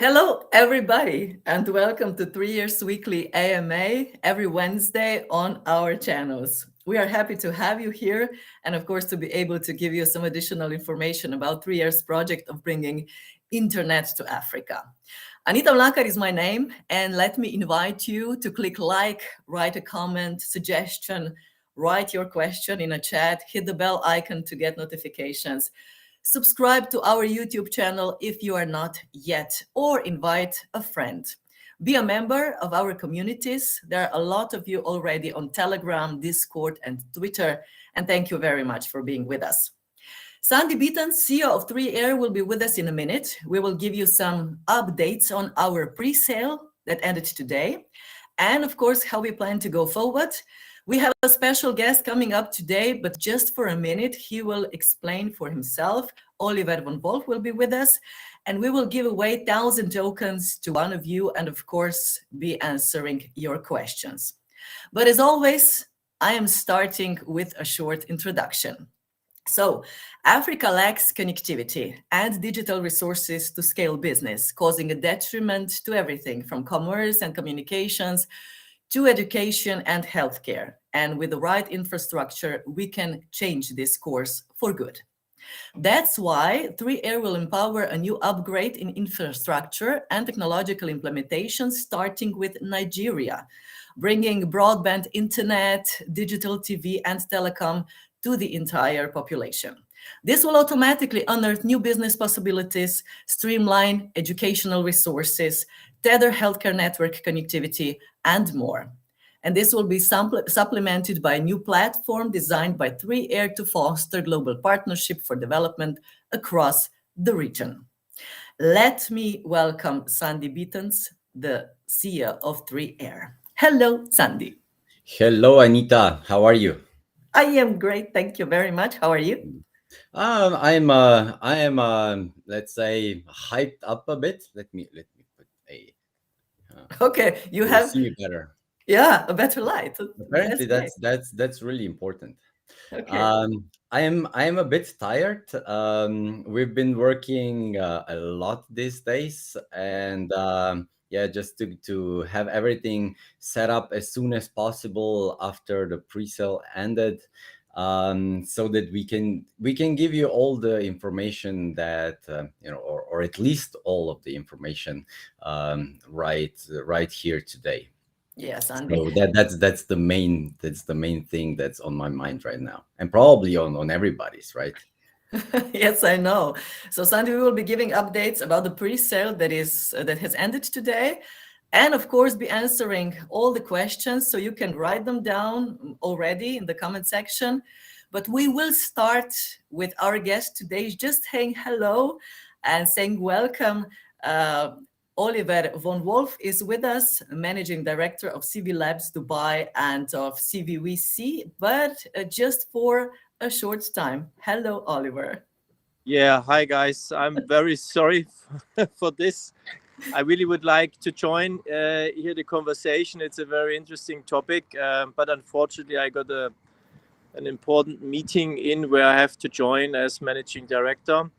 Hello, everybody, and welcome to 3 Years Weekly AMA every Wednesday on our channels. We are happy to have you here and, of course, to be able to give you some additional information about 3 Years' project of bringing internet to Africa. Anita Mlakar is my name, and let me invite you to click like, write a comment, suggestion, write your question in a chat, hit the bell icon to get notifications. Subscribe to our YouTube channel if you are not yet, or invite a friend. Be a member of our communities. There are a lot of you already on Telegram, Discord, and Twitter, and thank you very much for being with us. Sandi Bitenc, CEO of 3Air, will be with us in a minute. We will give you some updates on our pre-sale that ended today, and of course, how we plan to go forward. We have a special guest coming up today, but just for a minute, he will explain for himself. Oliver von Wolff will be with us, and we will give away 1,000 tokens to one of you, and of course, be answering your questions. But as always, I am starting with a short introduction. So, Africa lacks connectivity and digital resources to scale business, causing a detriment to everything from commerce and communications to education and healthcare. And with the right infrastructure, we can change this course for good. That's why 3Air will empower a new upgrade in infrastructure and technological implementation, starting with Nigeria, bringing broadband internet, digital TV, and telecom to the entire population. This will automatically unearth new business possibilities, streamline educational resources, tether healthcare network connectivity, and more. And this will be supplemented by a new platform designed by 3Air to foster global partnership for development across the region. Let me welcome Sandi Bitenc, the CEO of 3Air. Hello, Sandi. Hello, Anita. How are you? I am great. Thank you very much. How are you? I am, let's say, hyped up a bit. Let me put a. Okay, you We'll have, see you better. yeah, a better light. Apparently, That's great. that's really important. Okay. I am a bit tired. We've been working a lot these days, and yeah, just to have everything set up as soon as possible after the pre-sale ended, so that we can give you all the information that or at least all of the information right here today. Yes, Andy. So that's the main thing that's on my mind right now, and probably on everybody's, right? Yes, I know. So, Sandy, we will be giving updates about the pre-sale that has ended today, and of course, be answering all the questions. So you can write them down already in the comment section. But we will start with our guest today, just saying hello and saying welcome. Oliver von Wolff is with us, Managing Director of CV Labs Dubai and of CVVC, but just for a short time. Hello, Oliver. Yeah, hi guys. I'm very sorry for this. I really would like to join here the conversation. It's a very interesting topic, but unfortunately, I got an important meeting in where I have to join as managing director.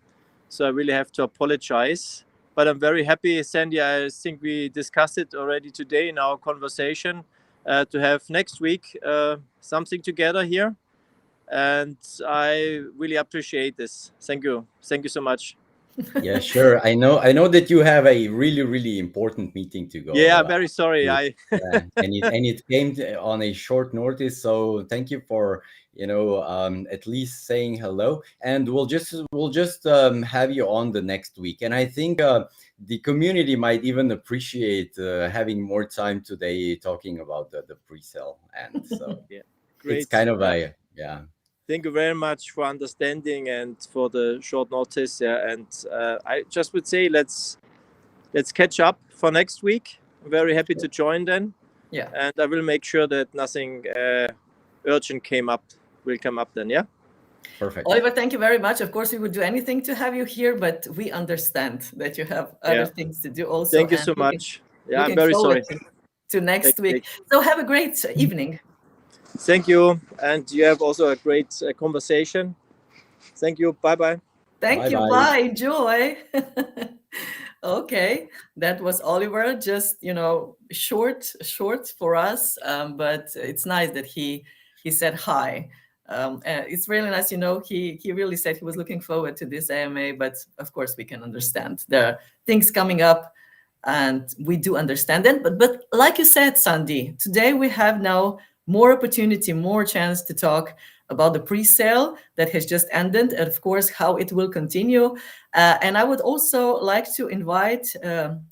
So I really have to apologize. But I'm very happy, Sandy. I think we discussed it already today in our conversation to have next week something together here. And I really appreciate this. Thank you. Thank you so much. Yeah, sure. I know that you have a really important meeting to Yeah, go. I'm very sorry. To. Yeah, and it came on a short notice. So thank you for at least saying hello. And we'll just have you on the next week. And I think the community might even appreciate having more time today talking about the pre-sale. And so yeah, great. It's great. kind of yeah. Thank you very much for understanding and for the short notice. Yeah, and I just would say let's catch up for next week. I'm very happy to join then. Yeah. And I will make sure that nothing urgent will come up then. Yeah. Perfect. Oliver, thank you very much. Of course, we would do anything to have you here, but we understand that you have other things to do also. Thank you so much. Yeah, I'm very sorry. To next week. So have a great evening. Thank you. And you have also a great conversation. Thank you. Bye-bye. Thank you. Bye. Enjoy. Okay, that was Oliver. Just short for us, but it's nice that he said hi. It's really nice. He really said he was looking forward to this AMA, but of course we can understand there are things coming up, and we do understand it. But like you said, Sandi, today we have now more opportunity, more chance to talk about the pre-sale that has just ended, and of course how it will continue. And I would also like to invite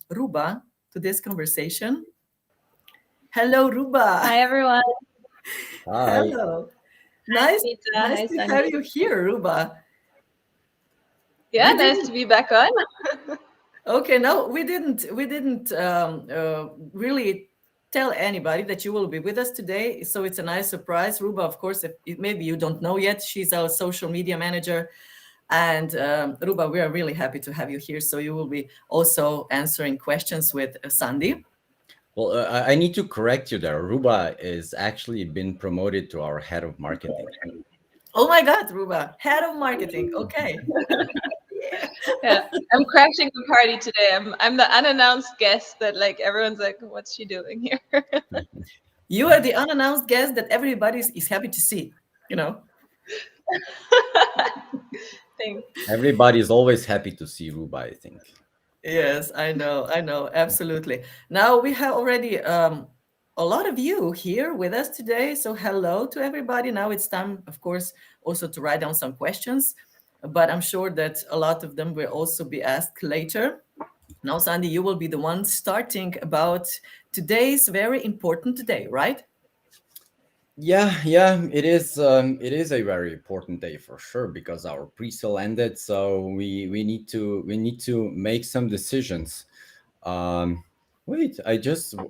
Ruba to this conversation. Hello, Ruba. Hi, everyone. Hi. Hello. Nice, Anita. nice Hi, to have Sandi. you here, Ruba. Yeah, We nice didn't. to be back on. Okay, no, we didn't really tell anybody that you will be with us today. So it's a nice surprise. Ruba, of course, if maybe you don't know yet, she's our social media manager. And Ruba, we are really happy to have you here. So you will be also answering questions with Sandi. Well, I need to correct you there. Ruba is actually been promoted to our head of marketing. Oh my God, Ruba, head of marketing. Okay. Yeah. Yeah, I'm crashing the party today. I'm the unannounced guest that like everyone's like, what's she doing here? You are the unannounced guest that everybody is happy to see, you know. Thanks. Everybody is always happy to see Ruba, I think. Yes, I know, absolutely. Now we have already a lot of you here with us today. So hello to everybody. Now it's time, of course, also to write down some questions, but I'm sure that a lot of them will also be asked later. Now, Sandy, you will be the one starting about today's very important day, right? Yeah, it is. It is a very important day for sure because our pre-sale ended, so we need to make some decisions. Um, Wait,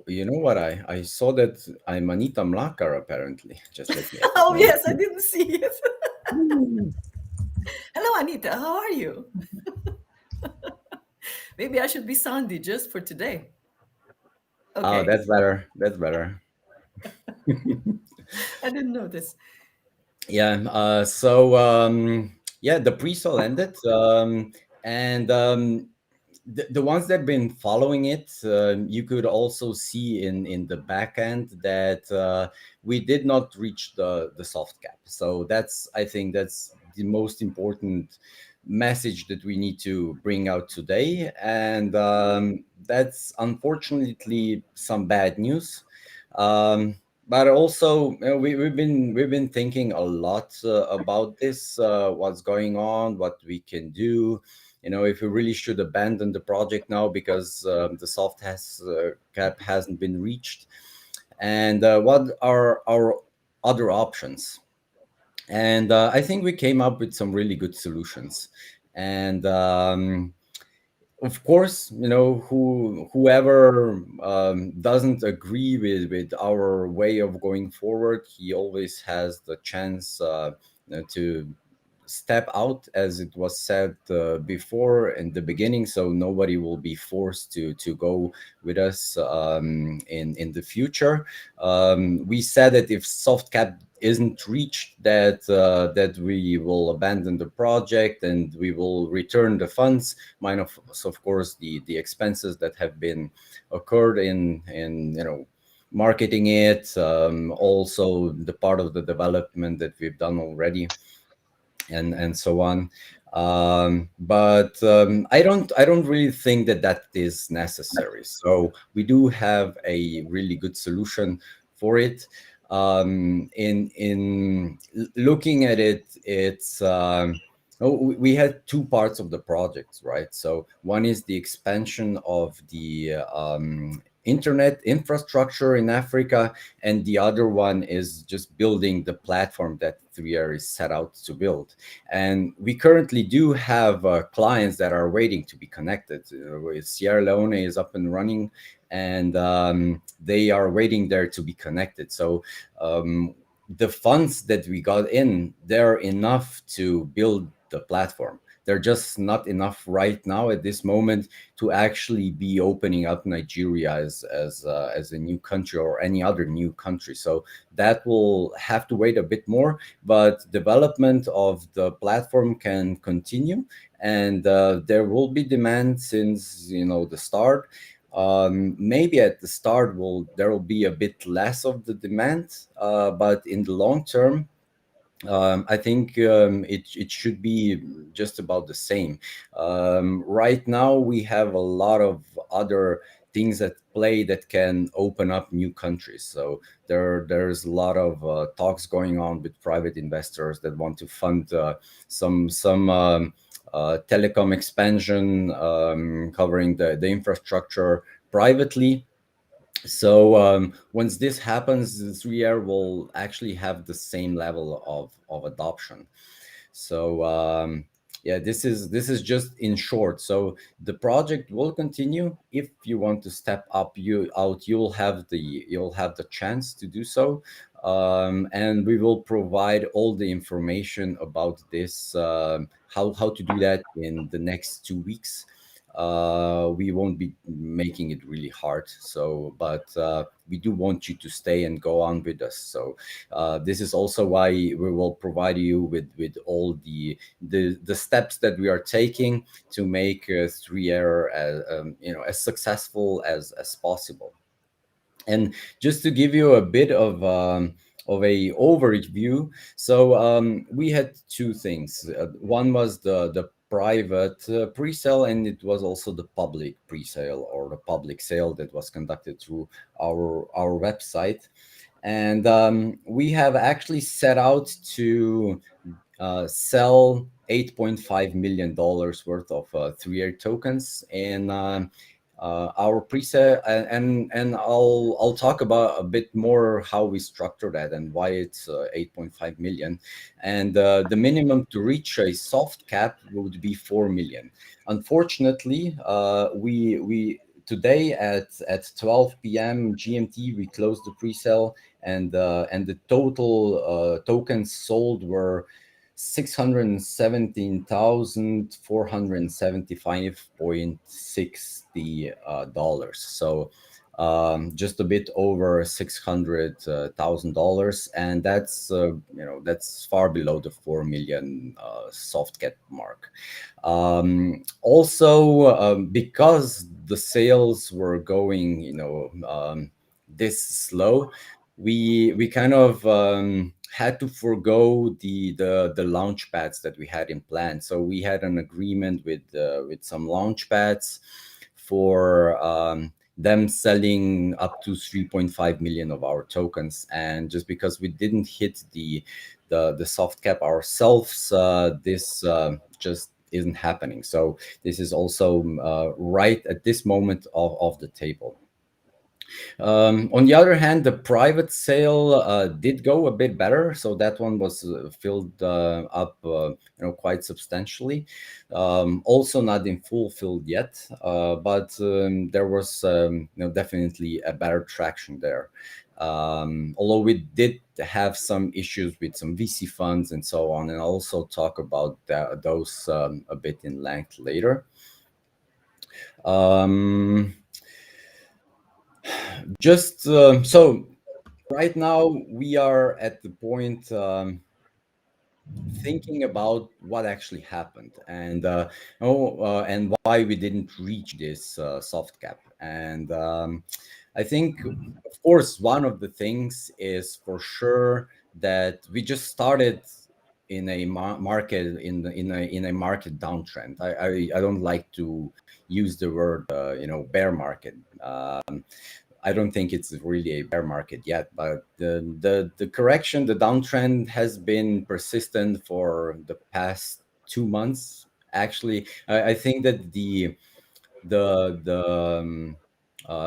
you know what? I saw that I'm Anita Mlakar apparently. Just let me Oh, acknowledge. yes, I didn't see it. Hello, Anita. How are you? Maybe I should be Sandy just for today. Oh, Okay, that's better. That's better. I didn't notice. Yeah. Yeah, the pre-sale ended, and the ones that have been following it, you could also see in the back end that we did not reach the soft cap. So I think that's the most important message that we need to bring out today, and that's unfortunately some bad news. But also, we've been thinking a lot about this, what's going on, what we can do, if we really should abandon the project now because the cap hasn't been reached, and what are our other options. And I think we came up with some really good solutions. And of course, whoever doesn't agree with our way of going forward, he always has the chance to step out, as it was said before in the beginning. So nobody will be forced to go with us in the future. We said that if soft cap isn't reached, that we will abandon the project and we will return the funds, minus of course the expenses that have been occurred in marketing it, also the part of the development that we've done already, and so on. But I don't really think that is necessary. So we do have a really good solution for it. In looking at it, it's we had two parts of the project, right? So one is the expansion of the internet infrastructure in Africa, and the other one is just building the platform that 3R is set out to build. And we currently do have clients that are waiting to be connected. Sierra Leone is up and running, and they are waiting there to be connected. So the funds that we got in, they're enough to build the platform. They're just not enough right now at this moment to actually be opening up Nigeria as a new country or any other new country. So that will have to wait a bit more, but development of the platform can continue. and there will be demand since the start. Maybe at the start there will be a bit less of the demand, but in the long term, I think it should be just about the same. Right now, we have a lot of other things at play that can open up new countries. So there's a lot of talks going on with private investors that want to fund some telecom expansion, covering the infrastructure privately. So once this happens, the 3R will actually have the same level of adoption. So yeah, this is just in short. So the project will continue. If you want to step up, you'll have the chance to do so, and we will provide all the information about this, how to do that in the next 2 weeks. We won't be making it really hard, so but we do want you to stay and go on with us. So this is also why we will provide you with all the steps that we are taking to make 3R as successful as possible. And just to give you a bit of a overview, so we had two things. One was the private pre-sale, and it was also the public pre-sale, or the public sale that was conducted through our website. And we have actually set out to sell $8.5 million worth of 3R tokens in our pre-sale, and I'll talk about a bit more how we structure that and why it's 8.5 million. And the minimum to reach a soft cap would be 4 million. Unfortunately, we today at 12 p.m. GMT we closed the pre-sale, and the total tokens sold were $617,475.60. So just a bit over $600,000, and that's far below the 4 million soft cap mark. Also, because the sales were going this slow, we kind of had to forego the launch pads that we had in plan. So we had an agreement with some launch pads for them selling up to 3.5 million of our tokens. And just because we didn't hit the soft cap ourselves, this just isn't happening. So this is also right at this moment of the table. On the other hand, the private sale did go a bit better, so that one was filled up, quite substantially. Also, not in full filled yet, but there was definitely a better traction there. Although we did have some issues with some VC funds and so on, and I'll also talk about those a bit in length later. Just so right now we are at the point thinking about what actually happened, and and why we didn't reach this soft cap. And I think, of course, one of the things is for sure that we just started in a market in a market downtrend. I don't like to use the word bear market. I don't think it's really a bear market yet, but the correction, the downtrend has been persistent for the past 2 months. Actually, I think that the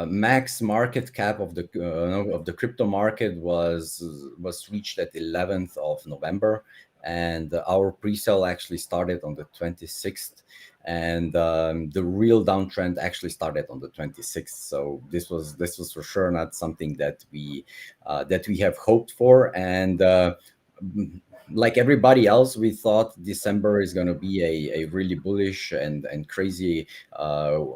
max market cap of the crypto market was reached at 11th of November, and our pre-sale actually started on the 26th. And the real downtrend actually started on the 26th. So this was for sure not something that we have hoped for. And like everybody else, we thought December is going to be a really bullish and crazy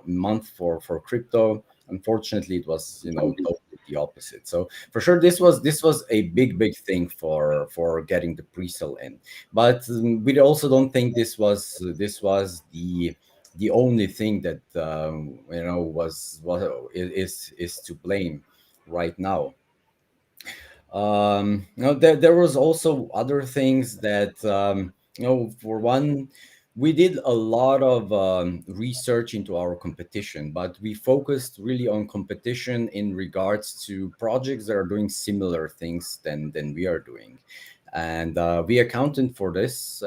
month for crypto. Unfortunately, it was totally the opposite. So for sure, this was a big thing for getting the Presale in. But we also don't think this was the only thing that is to blame right now. There was also other things that for one, we did a lot of research into our competition, but we focused really on competition in regards to projects that are doing similar things than we are doing, and we accounted for this.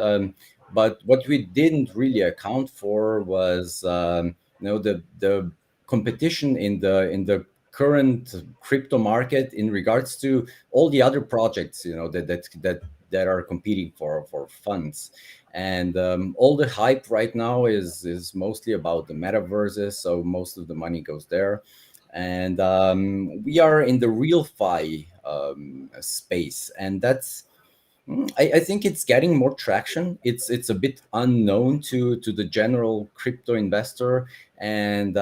But what we didn't really account for was the competition in the current crypto market in regards to all the other projects that are competing for funds. And all the hype right now is mostly about the metaverses, so most of the money goes there. And we are in the real fi space, and that's I think it's getting more traction. It's a bit unknown to the general crypto investor, and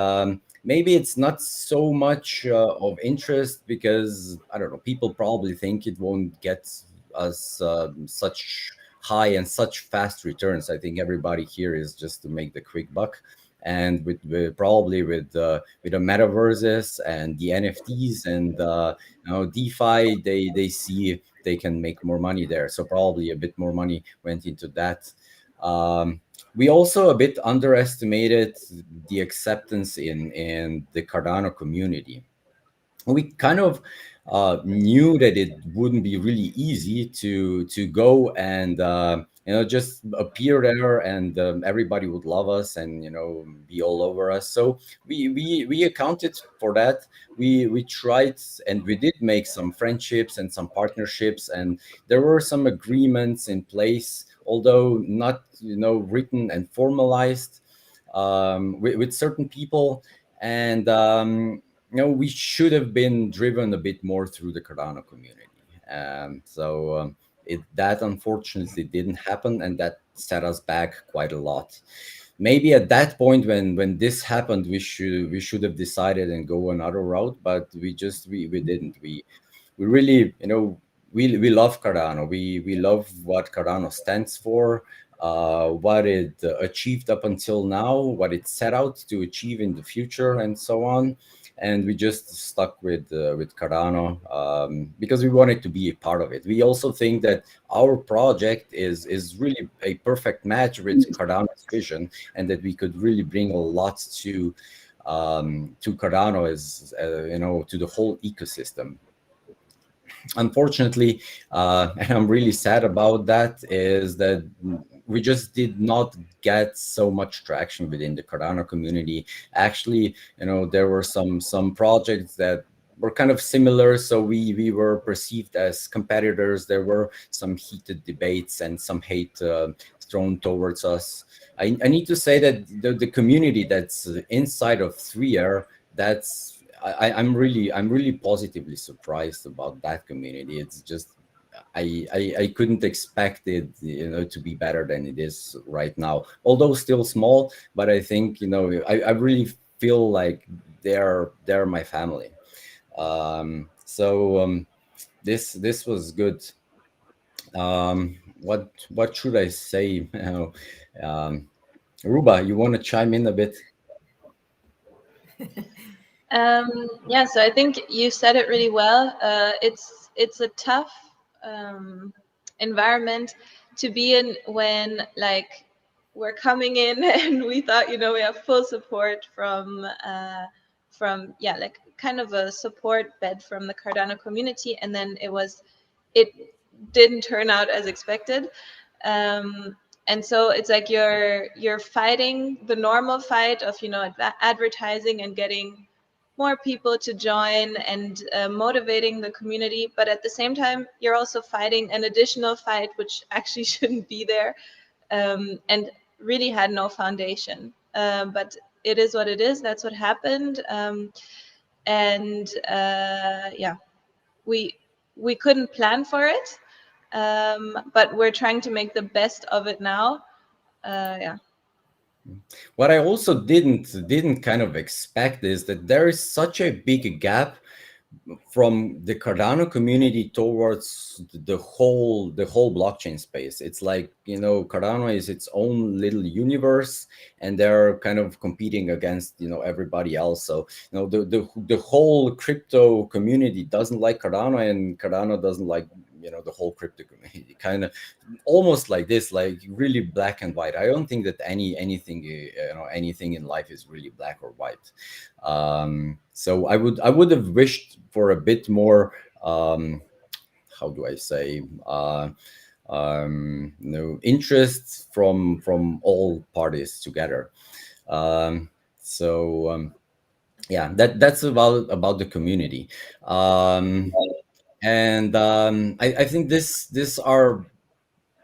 maybe it's not so much of interest because I don't know. People probably think it won't get us such high and such fast returns. I think everybody here is just to make the quick buck, and probably with the metaverses and the NFTs and DeFi, they see they can make more money there. So probably a bit more money went into that. We also a bit underestimated the acceptance in the Cardano community. We kind of knew that it wouldn't be really easy to go and just appear there, and everybody would love us and be all over us. So we accounted for that. We tried, and we did make some friendships and some partnerships, and there were some agreements in place, although not written and formalized, with certain people. And we should have been driven a bit more through the Cardano community. So that unfortunately didn't happen, and that set us back quite a lot. Maybe at that point when this happened, we should have decided and go another route, but we didn't. We really, we love Cardano. We love what Cardano stands for, what it achieved up until now, what it set out to achieve in the future, and so on. And we just stuck with Cardano because we wanted to be a part of it. We also think that our project is really a perfect match with Cardano's vision, and that we could really bring a lot to Cardano as to the whole ecosystem. Unfortunately, and I'm really sad about that, is that we just did not get so much traction within the Cardano community. Actually, there were some projects that were kind of similar, so we were perceived as competitors. There were some heated debates and some hate thrown towards us. I need to say that the community that's inside of 3R, I'm really positively surprised about that community. It's just I couldn't expect it to be better than it is right now, although still small. But I think I really feel like they're my family. So this was good. What should I say now? Ruba, you want to chime in a bit? Yeah, so I think you said it really well. It's a tough environment to be in when we're coming in and we thought we have full support from kind of a support bed from the Cardano community, and then it didn't turn out as expected. And so it's like you're fighting the normal fight of advertising and getting more people to join and motivating the community, but at the same time you're also fighting an additional fight which actually shouldn't be there, and really had no foundation, but it is what it is. That's what happened. And we couldn't plan for it, but we're trying to make the best of it now. What I also didn't kind of expect is that there is such a big gap from the Cardano community towards the whole blockchain space. It's like, Cardano is its own little universe, and they're kind of competing against everybody else. So the whole crypto community doesn't like Cardano, and Cardano doesn't like the whole crypto community. Kind of almost like this, like really black and white. I don't think that anything in life is really black or white. So I would have wished for a bit more, how do I say, interest from all parties together. Yeah, that's about the community. And I think this are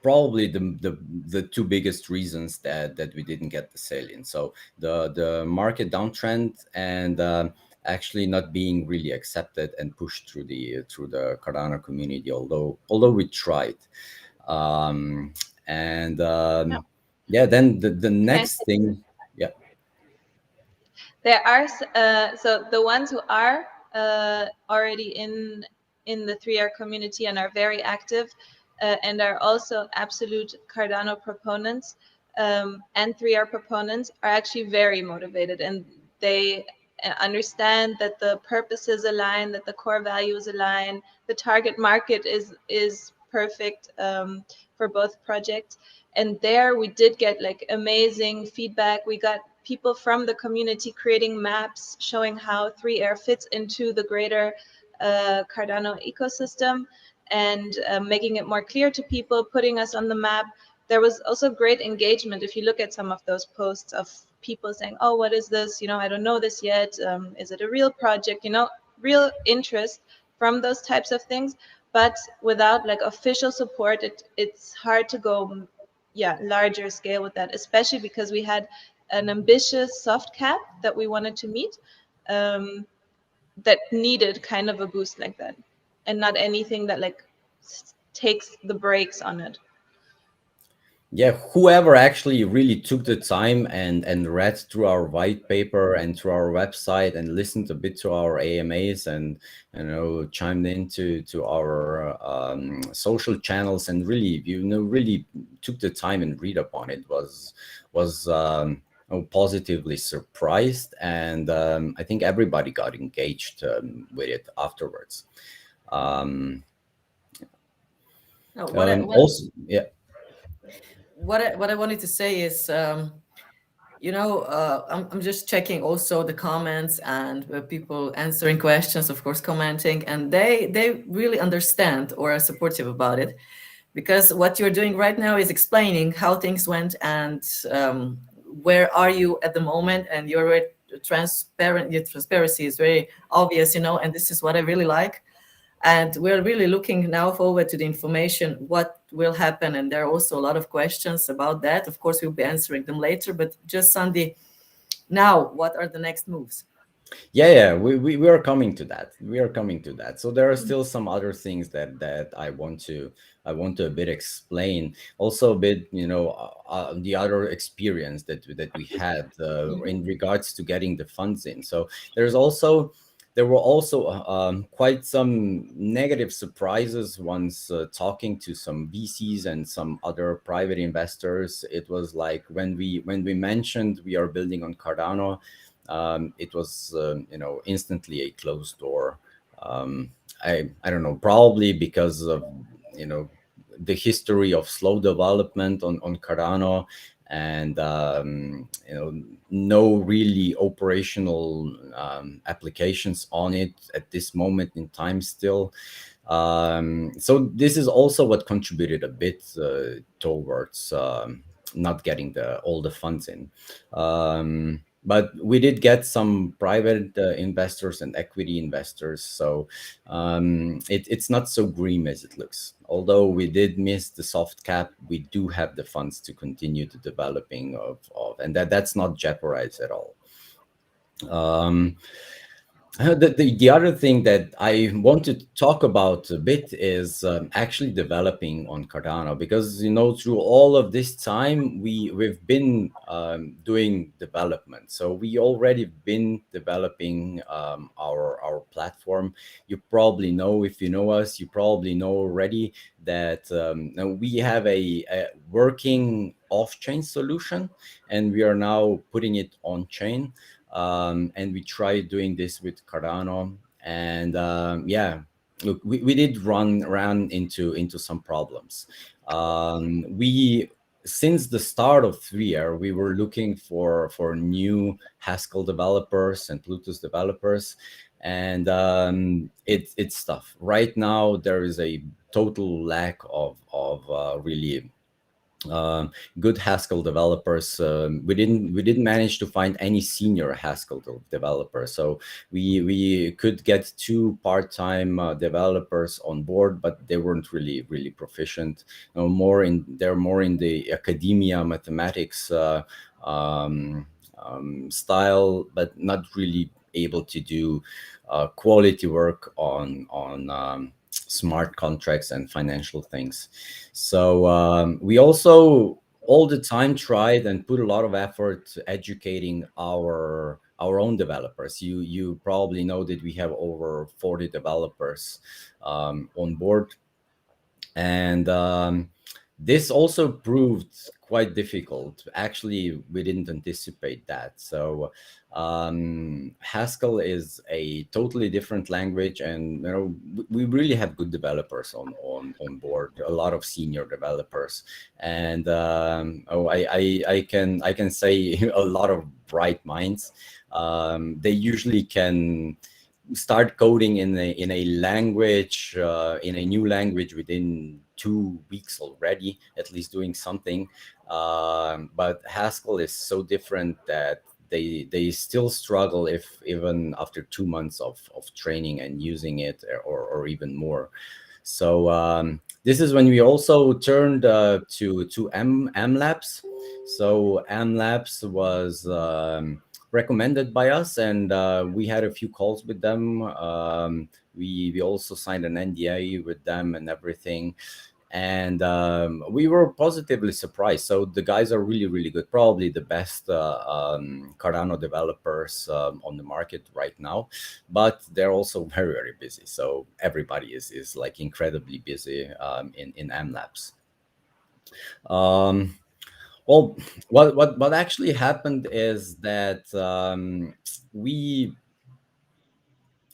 probably the two biggest reasons that we didn't get the sale in. So the market downtrend, and actually not being really accepted and pushed through the Cardano community, although we tried. And yeah, then the next thing, yeah. There are so the ones who are already in the 3R community and are very active, and are also absolute Cardano proponents, and 3R proponents, are actually very motivated, and they understand that the purposes align, that the core values align, the target market is perfect for both projects. And there we did get like amazing feedback. We got people from the community creating maps showing how 3R fits into the greater Cardano ecosystem, and making it more clear to people, putting us on the map. There was also great engagement. If you look at some of those posts of people saying, oh, what is this? I don't know this yet. Is it a real project? Real interest from those types of things. But without like official support, it's hard to go larger scale with that, especially because we had an ambitious soft cap that we wanted to meet, that needed kind of a boost like that, and not anything that like takes the brakes on it. Yeah, whoever actually really took the time and read through our white paper and through our website and listened a bit to our AMAs, and chimed into our social channels, and really really took the time and read upon it, was positively surprised. And I think everybody got engaged with it afterwards. Also, yeah. What I wanted to say is, I'm just checking also the comments, and people answering questions, of course, commenting, and they really understand or are supportive about it, because what you're doing right now is explaining how things went, and where are you at the moment, and you're very transparent. Your transparency is very obvious, and this is what I really like. And we're really looking now forward to the information, what will happen. And there are also a lot of questions about that. Of course, we'll be answering them later, but just Sandi, now, what are the next moves? Yeah, we are coming to that. We are coming to that. So there are still some other things that I want to a bit explain. Also a bit, the other experience that we had in regards to getting the funds in. So there were also quite some negative surprises once talking to some VCs and some other private investors. It was like when we mentioned we are building on Cardano, it was instantly a closed door. I don't know, probably because of the history of slow development on Cardano, and no really operational applications on it at this moment in time still. So this is also what contributed a bit towards not getting all the funds in. But we did get some private investors and equity investors, so it's not so grim as it looks. Although we did miss the soft cap, we do have the funds to continue the developing of and that's not jeopardized at all. The other thing that I want to talk about a bit is actually developing on Cardano, because through all of this time we've been doing development. So we already been developing our platform. You probably know, if you know us, you probably know already that now we have a working off-chain solution, and we are now putting it on chain. And we tried doing this with Cardano, and yeah, look, we did run into some problems. We Since the start of 3 year, we were looking for new Haskell developers and Plutus developers, and it's tough right now. There is a total lack of really good Haskell developers. We didn't manage to find any senior Haskell developers, so we could get 2 part-time developers on board, but they weren't really proficient. They're more in the academia mathematics style, but not really able to do quality work on smart contracts and financial things. So we also all the time tried and put a lot of effort to educating our own developers. You probably know that we have over 40 developers on board, and this also proved quite difficult. Actually, we didn't anticipate that. So Haskell is a totally different language, and we really have good developers on board, a lot of senior developers, and I can say a lot of bright minds. They usually can start coding in a language, in a new language, within 2 weeks already, at least doing something. But Haskell is so different that they still struggle, if even after 2 months of training and using it, or even more. So this is when we also turned to MLabs. So MLabs was recommended by us, and we had a few calls with them. We also signed an NDA with them and everything, and we were positively surprised. So the guys are really good, probably the best Cardano developers on the market right now, but they're also very busy. So everybody is like incredibly busy in MLabs. Well, what actually happened is that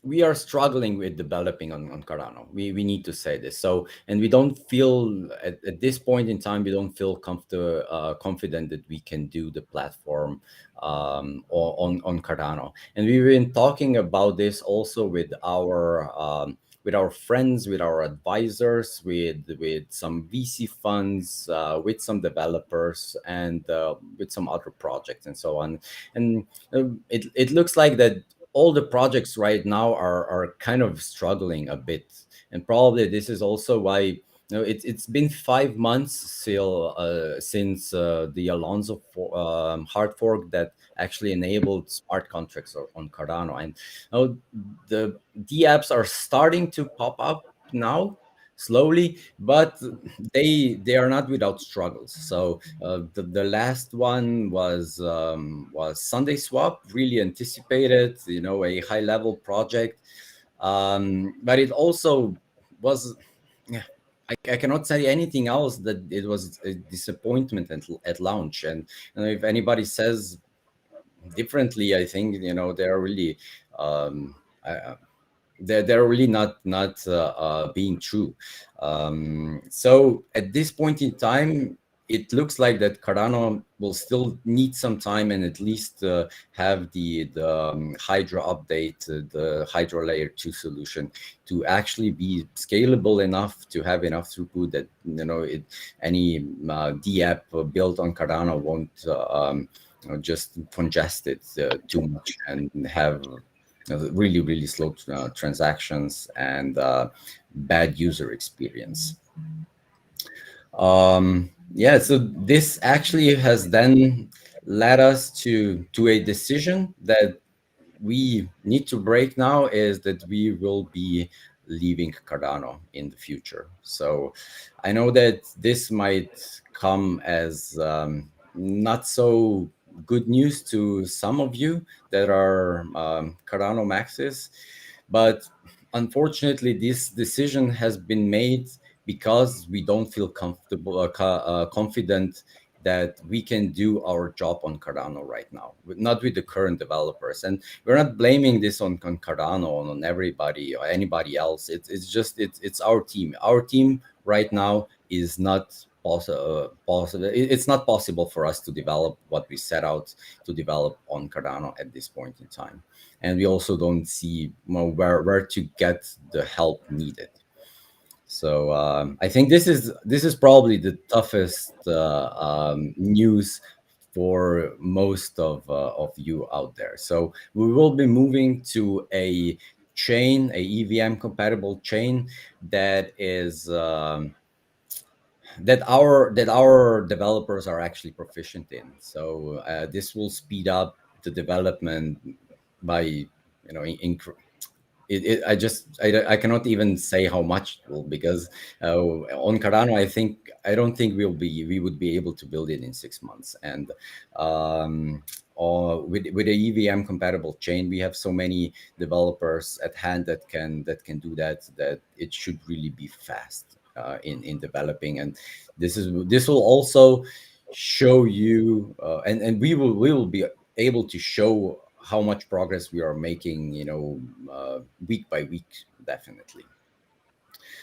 we are struggling with developing on Cardano. We need to say this. So, and we don't feel at this point in time, we don't feel confident that we can do the platform on Cardano. And we've been talking about this also with our friends, with our advisors, with some VC funds, with some developers, and with some other projects and so on. And it looks like that all the projects right now are kind of struggling a bit, and probably this is also why it's been 5 months still since the Alonso hard fork that actually enabled smart contracts on Cardano, and the dApps are starting to pop up now slowly, but they are not without struggles. So the last one was Sunday Swap, really anticipated, a high level project, but it also was, yeah, I cannot say anything else that it was a disappointment at launch. And if anybody says differently, I think they're really they're really not being true. So at this point in time, it looks like that Cardano will still need some time, and at least have the Hydra update, the Hydra layer 2 solution, to actually be scalable enough to have enough throughput that any dApp built on Cardano won't just congest it too much and have really slow transactions and bad user experience. Yeah, so this actually has then led us to a decision that we need to break now is that we will be leaving Cardano in the future. So I know that this might come as not so good news to some of you that are Cardano maxes, but unfortunately, this decision has been made because we don't feel comfortable, confident that we can do our job on Cardano right now, not with the current developers. And we're not blaming this on Cardano, on everybody or anybody else. It's our team. Our team right now is not possible. It's not possible for us to develop what we set out to develop on Cardano at this point in time, and we also don't see where to get the help needed. So I think this is probably the toughest news for most of you out there. So we will be moving to a chain, a EVM compatible chain that is that our developers are actually proficient in. So this will speed up the development by I cannot even say how much it will, because on Cardano I don't think we would be able to build it in 6 months. And or with a EVM compatible chain, we have so many developers at hand that can do that it should really be fast in developing. And this will also show you and we will be able to show how much progress we are making, week by week, definitely.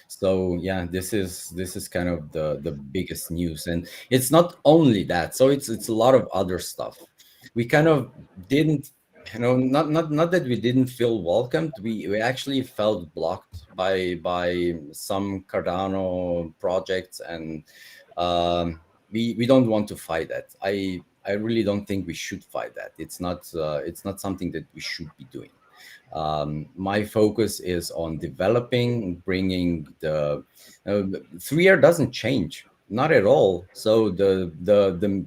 So yeah, this is kind of the biggest news, and it's not only that. So it's a lot of other stuff. We kind of didn't, not that we didn't feel welcomed. We actually felt blocked by some Cardano projects, and we don't want to fight that. I really don't think we should fight that. It's not something that we should be doing. My focus is on developing, bringing the 3-year doesn't change, not at all. So the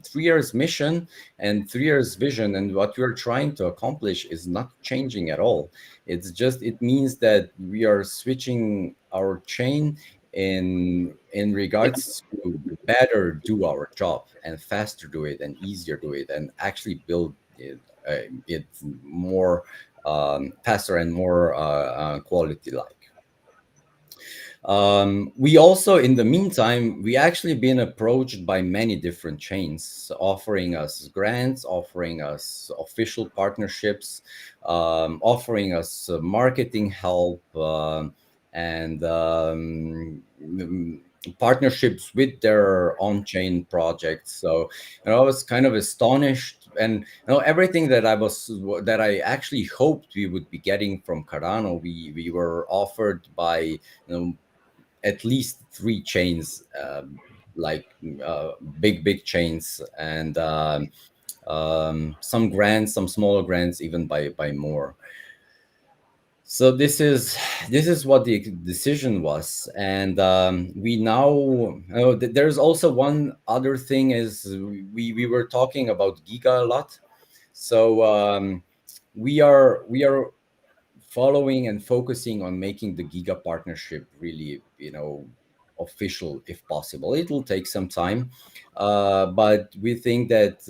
3 years mission and 3 years vision and what we're trying to accomplish is not changing at all. It's just, it means that we are switching our chain in regards to better do our job and faster do it and easier do it and actually build it more faster and more quality like. We also, in the meantime, we actually been approached by many different chains offering us grants, offering us official partnerships, offering us marketing help, and partnerships with their on-chain projects. So I was kind of astonished, and everything that I actually hoped we would be getting from Cardano, we were offered by at least 3 chains, like big chains, and some grants, some smaller grants, even by more. So this is what the decision was. And we now there's also one other thing is we were talking about Giga a lot. So we are following and focusing on making the Giga partnership really, official if possible. It will take some time, but we think that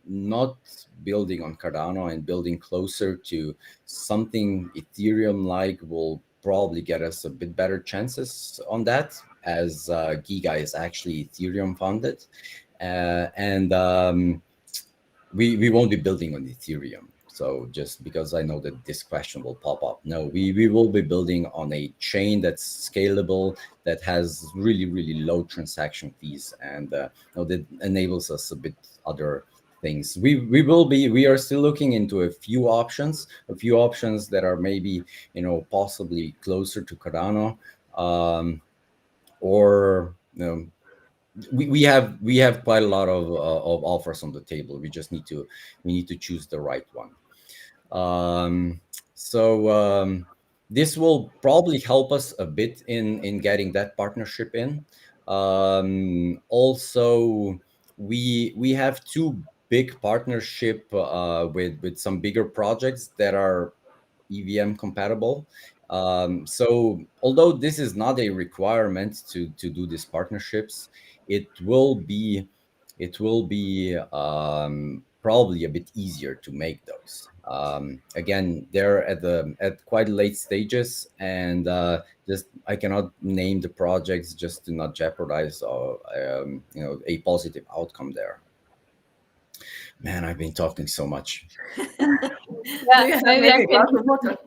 not building on Cardano and building closer to something Ethereum-like will probably get us a bit better chances on that, as Giga is actually Ethereum funded, and we won't be building on Ethereum. So just because I know that this question will pop up, no, we will be building on a chain that's scalable, that has really, really low transaction fees, and that enables us a bit other things. We are still looking into a few options that are maybe, possibly closer to Cardano, or we have quite a lot of offers on the table. We just need to choose the right one. So this will probably help us a bit in getting that partnership in. Also, we have 2 big partnership with some bigger projects that are EVM compatible. So although this is not a requirement to do these partnerships, it will be probably a bit easier to make those. Again, they're at quite late stages, and just I cannot name the projects just to not jeopardize a positive outcome there. Man, I've been talking so much. Do Yeah, you have maybe I maybe a can. glass of water?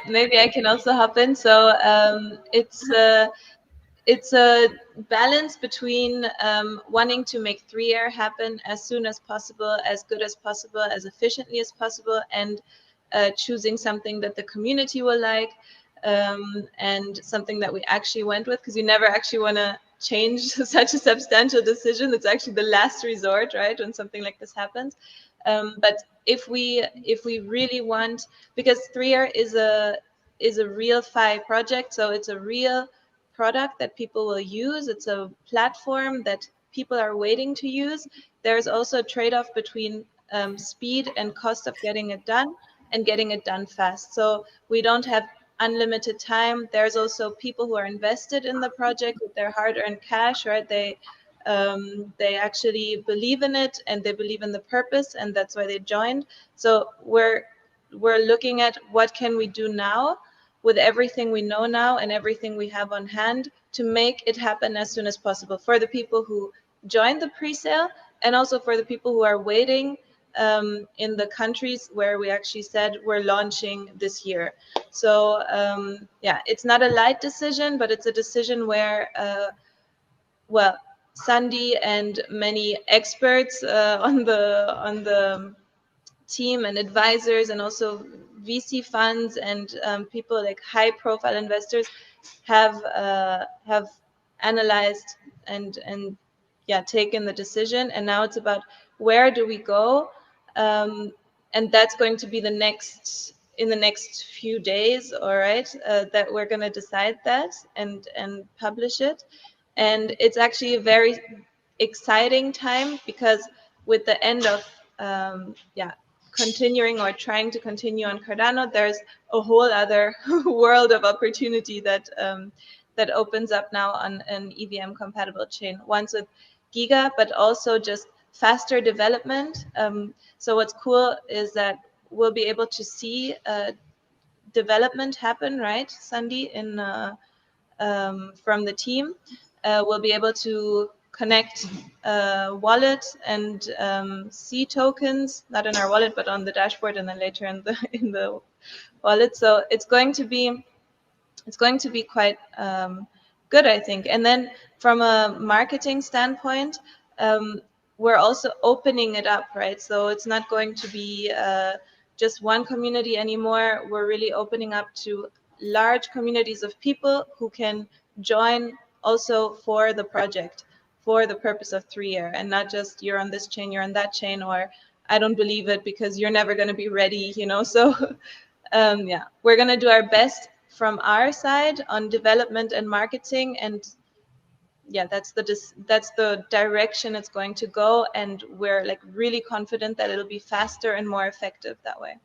Maybe I can also hop in. So it's a balance between wanting to make 3-year happen as soon as possible, as good as possible, as efficiently as possible, and choosing something that the community will like, and something that we actually went with, because you never actually want to change such a substantial decision. It's actually the last resort, right, when something like this happens. But if we really want, because 3-year is a real FI project, so it's a real product that people will use. It's a platform that people are waiting to use. There's also a trade-off between speed and cost of getting it done, and getting it done fast. So we don't have unlimited time. There's also people who are invested in the project with their hard-earned cash, right? They actually believe in it, and they believe in the purpose, and that's why they joined. So we're looking at what can we do now with everything we know now and everything we have on hand to make it happen as soon as possible for the people who joined the pre-sale, and also for the people who are waiting in the countries where we actually said we're launching this year. So yeah, it's not a light decision, but it's a decision where well, Sandi and many experts on the team and advisors, and also VC funds and people like high-profile investors have analyzed and yeah, taken the decision. And now it's about where do we go, and that's going to be the next in the next few days. All right, that we're going to decide that and publish it. And it's actually a very exciting time, because with the end of yeah, continuing or trying to continue on Cardano, there's a whole other world of opportunity that that opens up now on an EVM compatible chain. Once with Giga, but also just faster development. So what's cool is that we'll be able to see development happen, right, Sandi, in from the team. We'll be able to connect wallet and C tokens, not in our wallet, but on the dashboard, and then later in the wallet. So it's going to be quite good, I think. And then from a marketing standpoint, we're also opening it up, right? So it's not going to be just one community anymore. We're really opening up to large communities of people who can join also for the project, for the purpose of 3-year, and not just you're on this chain, you're on that chain, or I don't believe it because you're never going to be ready, you know. So yeah, we're going to do our best from our side on development and marketing, and yeah, that's the direction it's going to go, and we're like really confident that it'll be faster and more effective that way.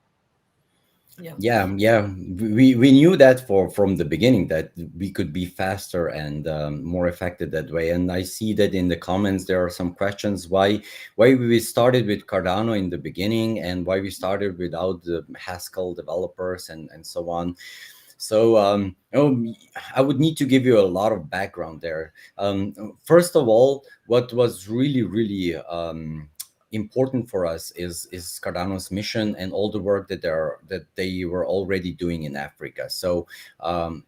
Yeah. We knew that from the beginning that we could be faster and more effective that way. And I see that in the comments there are some questions why we started with Cardano in the beginning, and why we started without the Haskell developers and so on. So I would need to give you a lot of background there. First of all, what was really important for us is Cardano's mission and all the work that they were already doing in Africa. So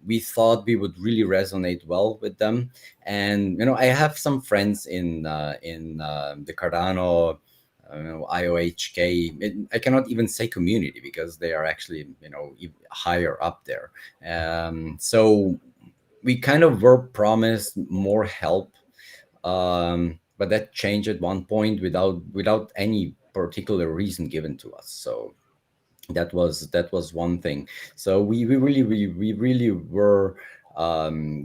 we thought we would really resonate well with them. And I have some friends in the Cardano IOHK. I cannot even say community because they are actually higher up there. So we kind of were promised more help. But that changed at one point without any particular reason given to us. So that was one thing. So we really were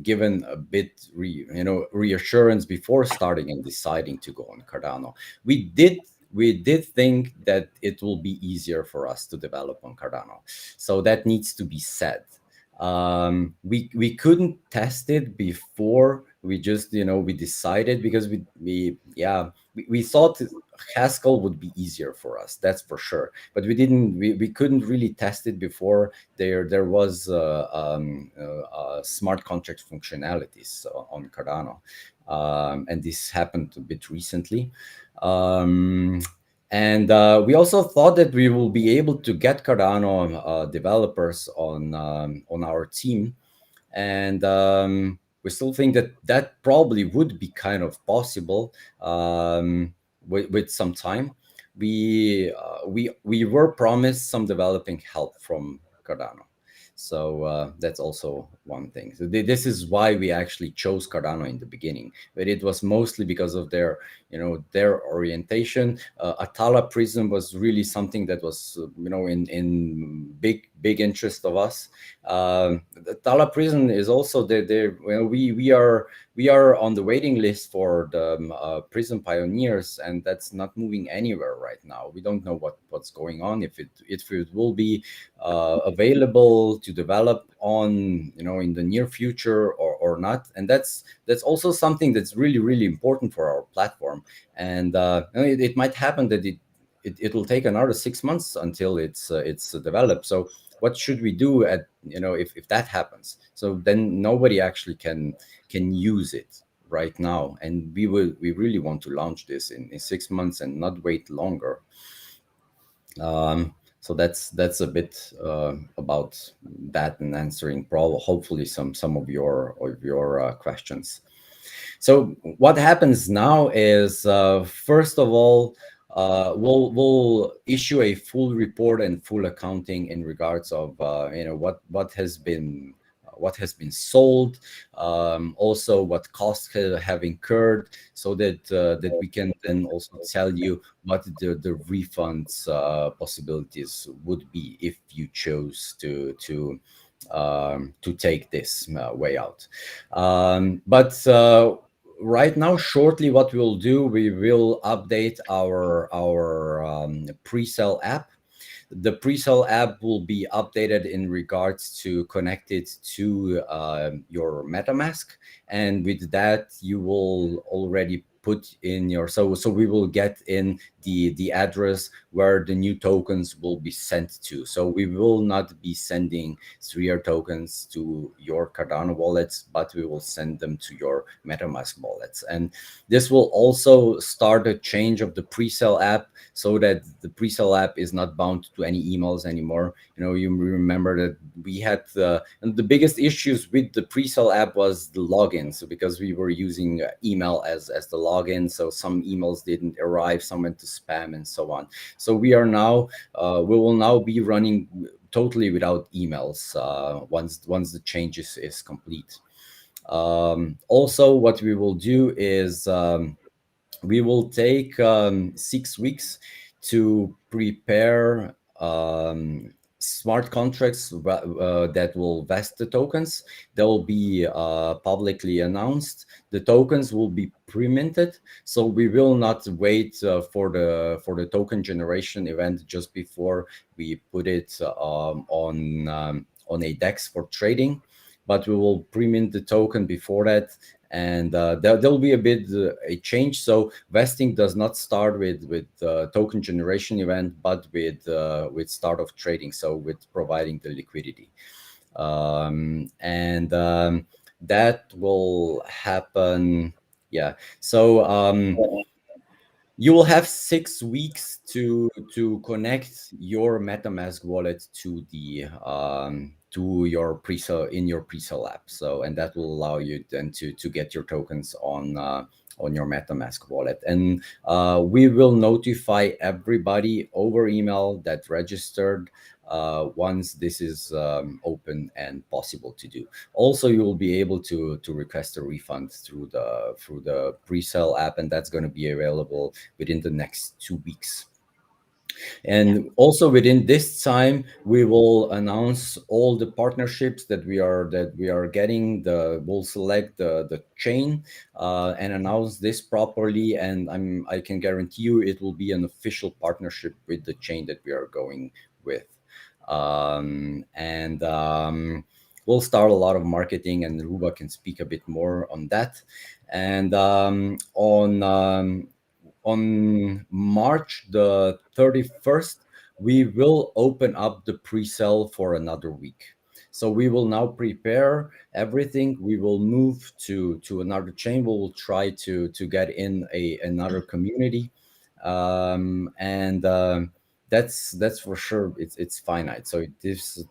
given a bit reassurance before starting and deciding to go on Cardano. We did think that it will be easier for us to develop on Cardano, so that needs to be said. We couldn't test it before we just we decided, because we thought Haskell would be easier for us, that's for sure, but we couldn't really test it before there was smart contract functionalities on Cardano, and this happened a bit recently. And we also thought that we will be able to get Cardano developers on our team, and we still think that that probably would be kind of possible with some time. We were promised some developing help from Cardano, so that's also one thing. So this is why we actually chose Cardano in the beginning, but it was mostly because of their orientation. Atala Prism was really something that was in big interest of us. Atala Prism is also we are on the waiting list for the Prism Pioneers, and that's not moving anywhere right now. We don't know what's going on, if it will be available to develop on in the near future or not. And that's also something that's really important for our platform. And it might happen that it will take another 6 months until it's developed. So what should we do if that happens? So then nobody actually can use it right now, and we really want to launch this in 6 months and not wait longer. So that's a bit about that, and answering probably hopefully some of your questions. So what happens now is, first of all, we'll issue a full report and full accounting in regards of what has been sold, also what costs have incurred, so that we can then also tell you what the refunds possibilities would be if you chose to take this way out. But right now, shortly, what we'll do, we will update our Presale app. The Presale app will be updated in regards to connect it to your MetaMask, and with that you will already put in your so we will get in the address where the new tokens will be sent to. So we will not be sending 3R tokens to your Cardano wallets, but we will send them to your MetaMask wallets. And this will also start a change of the Presale app, so that the Presale app is not bound to any emails anymore. You remember that we had the biggest issues with the Presale app was the login. So because we were using email as the login, so some emails didn't arrive, some went to spam and so on. So we will now be running totally without emails once the change is complete. Also, what we will do is we will take 6 weeks to prepare smart contracts that will vest the tokens. They will be publicly announced. The tokens will be pre-minted, so we will not wait for the token generation event just before we put it on a DEX for trading, but we will pre-mint the token before that. And there'll be a change. So vesting does not start with token generation event, but with start of trading. So with providing the liquidity, and that will happen. Yeah. So you will have 6 weeks to connect your MetaMask wallet to your Presale in your Presale app. So, and that will allow you then to get your tokens on your MetaMask wallet. And we will notify everybody over email that registered once this is open and possible to do. Also, you will be able to request a refund through the Presale app, and that's going to be available within the next 2 weeks. And also within this time, we will announce all the partnerships that we are getting. We'll select the chain and announce this properly. And I can guarantee you it will be an official partnership with the chain that we are going with. We'll start a lot of marketing, and Ruba can speak a bit more on that. And on March the 31st, we will open up the pre-sale for another week. So we will now prepare everything. We will move to another chain. We will try to get in another community, that's for sure. It's finite. So it is.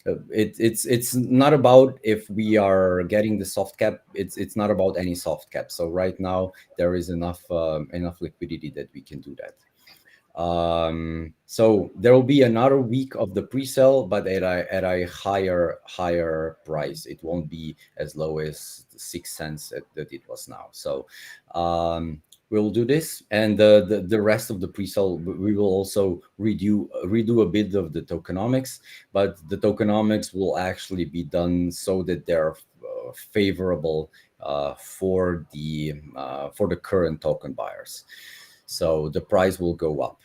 It's not about if we are getting the soft cap. It's not about any soft cap. So right now there is enough liquidity that we can do that. So there will be another week of the pre-sale, but at a higher price. It won't be as low as 6 cents that it was now. So we'll do this, and the rest of the pre-sale we will also redo a bit of the tokenomics, but the tokenomics will actually be done so that they're favorable for the current token buyers. So the price will go up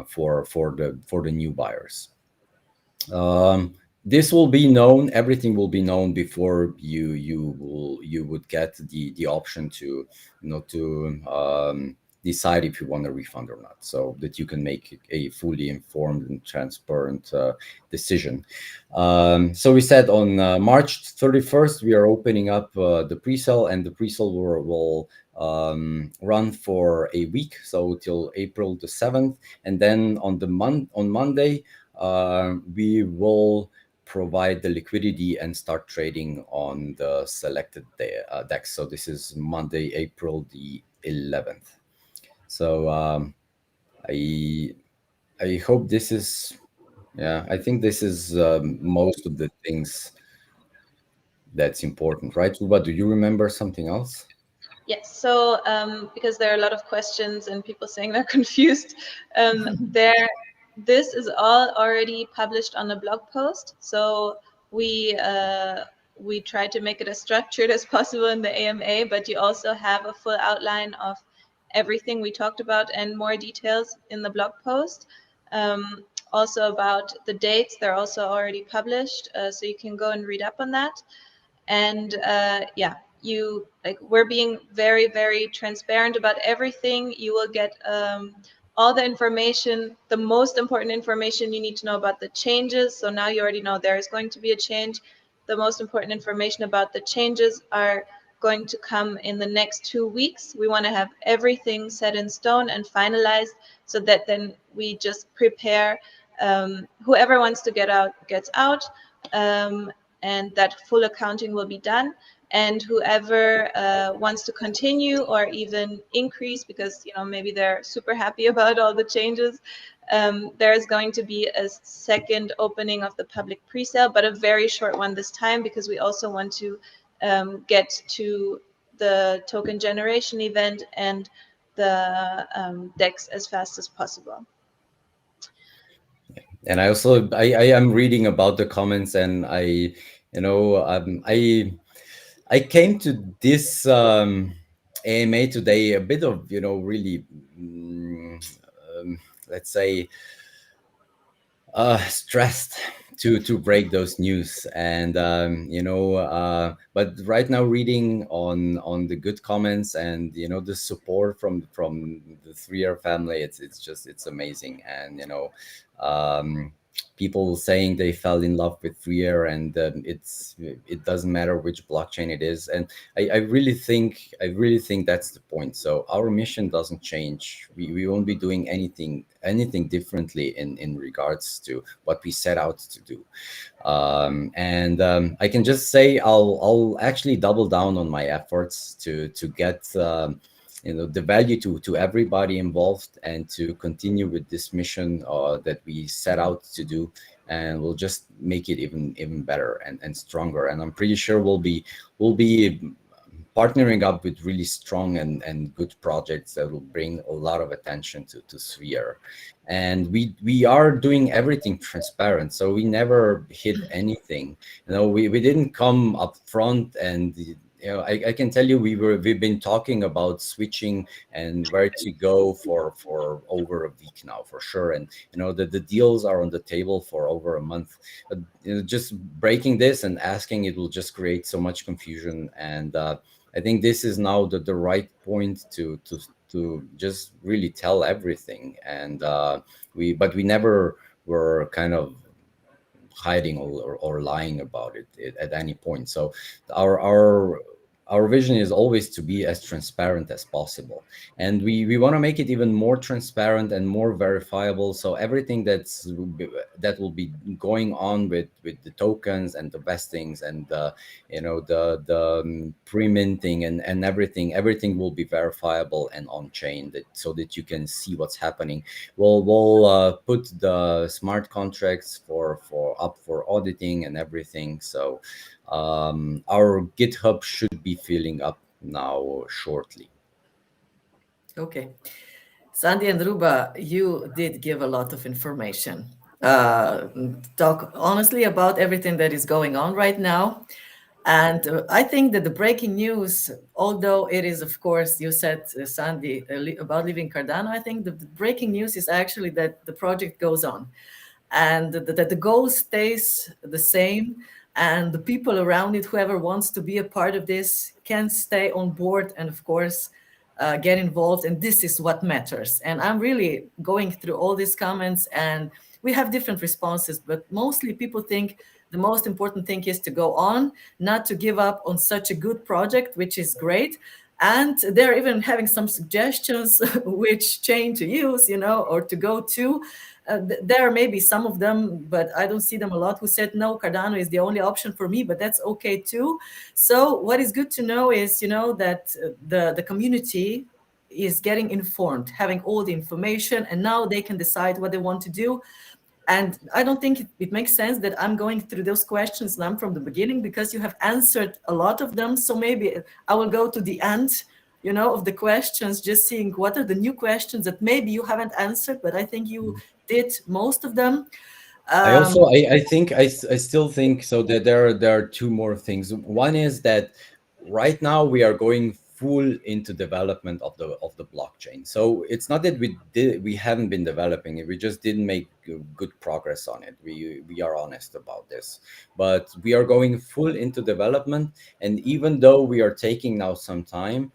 for the new buyers. This will be known. Everything will be known before you would get the option to decide if you want a refund or not, so that you can make a fully informed and transparent decision. So we said on March 31st we are opening up the pre-sale, and the pre-sale will run for a week, so till April the 7th, and then on Monday we will provide the liquidity and start trading on the selected DEX. So this is Monday, April the 11th. So I hope this is, I think this is most of the things that's important, right? Ruba, do you remember something else? Yes. So because there are a lot of questions and people saying they're confused, this is all already published on a blog post. So we try to make it as structured as possible in the AMA, but you also have a full outline of everything we talked about and more details in the blog post. Also about the dates, they're also already published, so you can go and read up on that. And we're being very, very transparent about everything. You will get all the information, the most important information you need to know about the changes. So now you already know there is going to be a change. The most important information about the changes are going to come in the next 2 weeks. We want to have everything set in stone and finalized, so that then we just prepare. Whoever wants to get out gets out, and that full accounting will be done. And whoever wants to continue or even increase, because maybe they're super happy about all the changes, there is going to be a second opening of the public pre-sale, but a very short one this time, because we also want to get to the token generation event and the DEX as fast as possible. And I also I am reading about the comments, and I came to this AMA today a bit of really let's say stressed to break those news, and but right now reading on the good comments and the support from the 3R family, it's amazing. And people saying they fell in love with 3R, and it doesn't matter which blockchain it is. And I really think that's the point. So our mission doesn't change. We won't be doing anything differently in regards to what we set out to do. I can just say I'll actually double down on my efforts to get the value to everybody involved, and to continue with this mission that we set out to do, and we'll just make it even better and stronger. And I'm pretty sure we'll be partnering up with really strong and good projects that will bring a lot of attention to Sphere. And we are doing everything transparent, so we never hid anything. We didn't come up front and I can tell you we've been talking about switching and where to go for over a week now for sure. And the deals are on the table for over a month. But just breaking this and asking it will just create so much confusion. And I think this is now the right point to just really tell everything. And we never were kind of hiding or lying about it at any point. So our vision is always to be as transparent as possible, and we want to make it even more transparent and more verifiable. So everything that will be going on with the tokens and the vestings and the pre-minting and everything will be verifiable and on chain, so that you can see what's happening. We'll put the smart contracts up for auditing and everything. So our GitHub should be filling up now shortly. Okay. Sandi and Ruba, you did give a lot of information. Talk honestly about everything that is going on right now. And I think that the breaking news, although it is, of course, you said, Sandi, about leaving Cardano, I think the breaking news is actually that the project goes on and that the goal stays the same. And the people around it, whoever wants to be a part of this, can stay on board and, of course, get involved. And this is what matters. And I'm really going through all these comments, and we have different responses, but mostly people think the most important thing is to go on, not to give up on such a good project, which is great. And they're even having some suggestions which chain to use, or to go to. There may be some of them, but I don't see them a lot, who said, no, Cardano is the only option for me, but that's okay too. So what is good to know is, that the community is getting informed, having all the information, and now they can decide what they want to do. And I don't think it makes sense that I'm going through those questions now from the beginning, because you have answered a lot of them. So maybe I will go to the end, of the questions, just seeing what are the new questions that maybe you haven't answered, but I think you did most of them. I still think so that there are two more things. One is that right now we are going full into development of the blockchain. So it's not that we haven't been developing it, we just didn't make good progress on it. We are honest about this, but we are going full into development. And even though we are taking now some time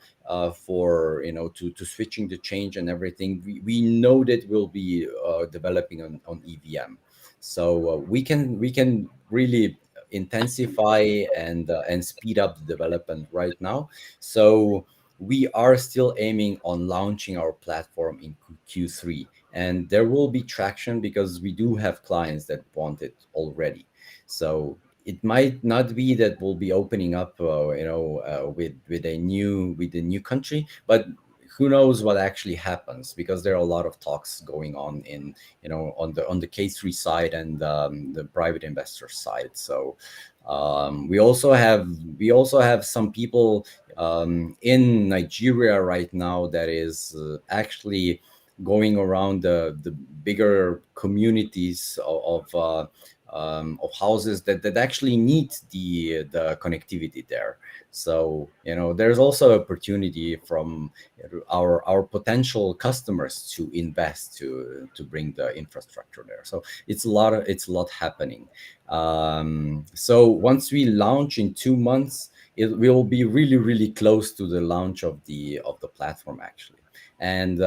for to switching the change and everything, we know that we'll be developing on EVM. So we can really intensify and speed up the development right now. So we are still aiming on launching our platform in Q3, and there will be traction because we do have clients that want it already. So it might not be that we'll be opening up with a new country, but who knows what actually happens, because there are a lot of talks going on in on the K3 side and the private investor side. So we also have some people in Nigeria right now that is actually going around the bigger communities of houses that actually need the connectivity there. So there's also opportunity from our potential customers to invest to bring the infrastructure there. So it's a lot happening. So once we launch in 2 months, it will be really close to the launch of the platform actually. And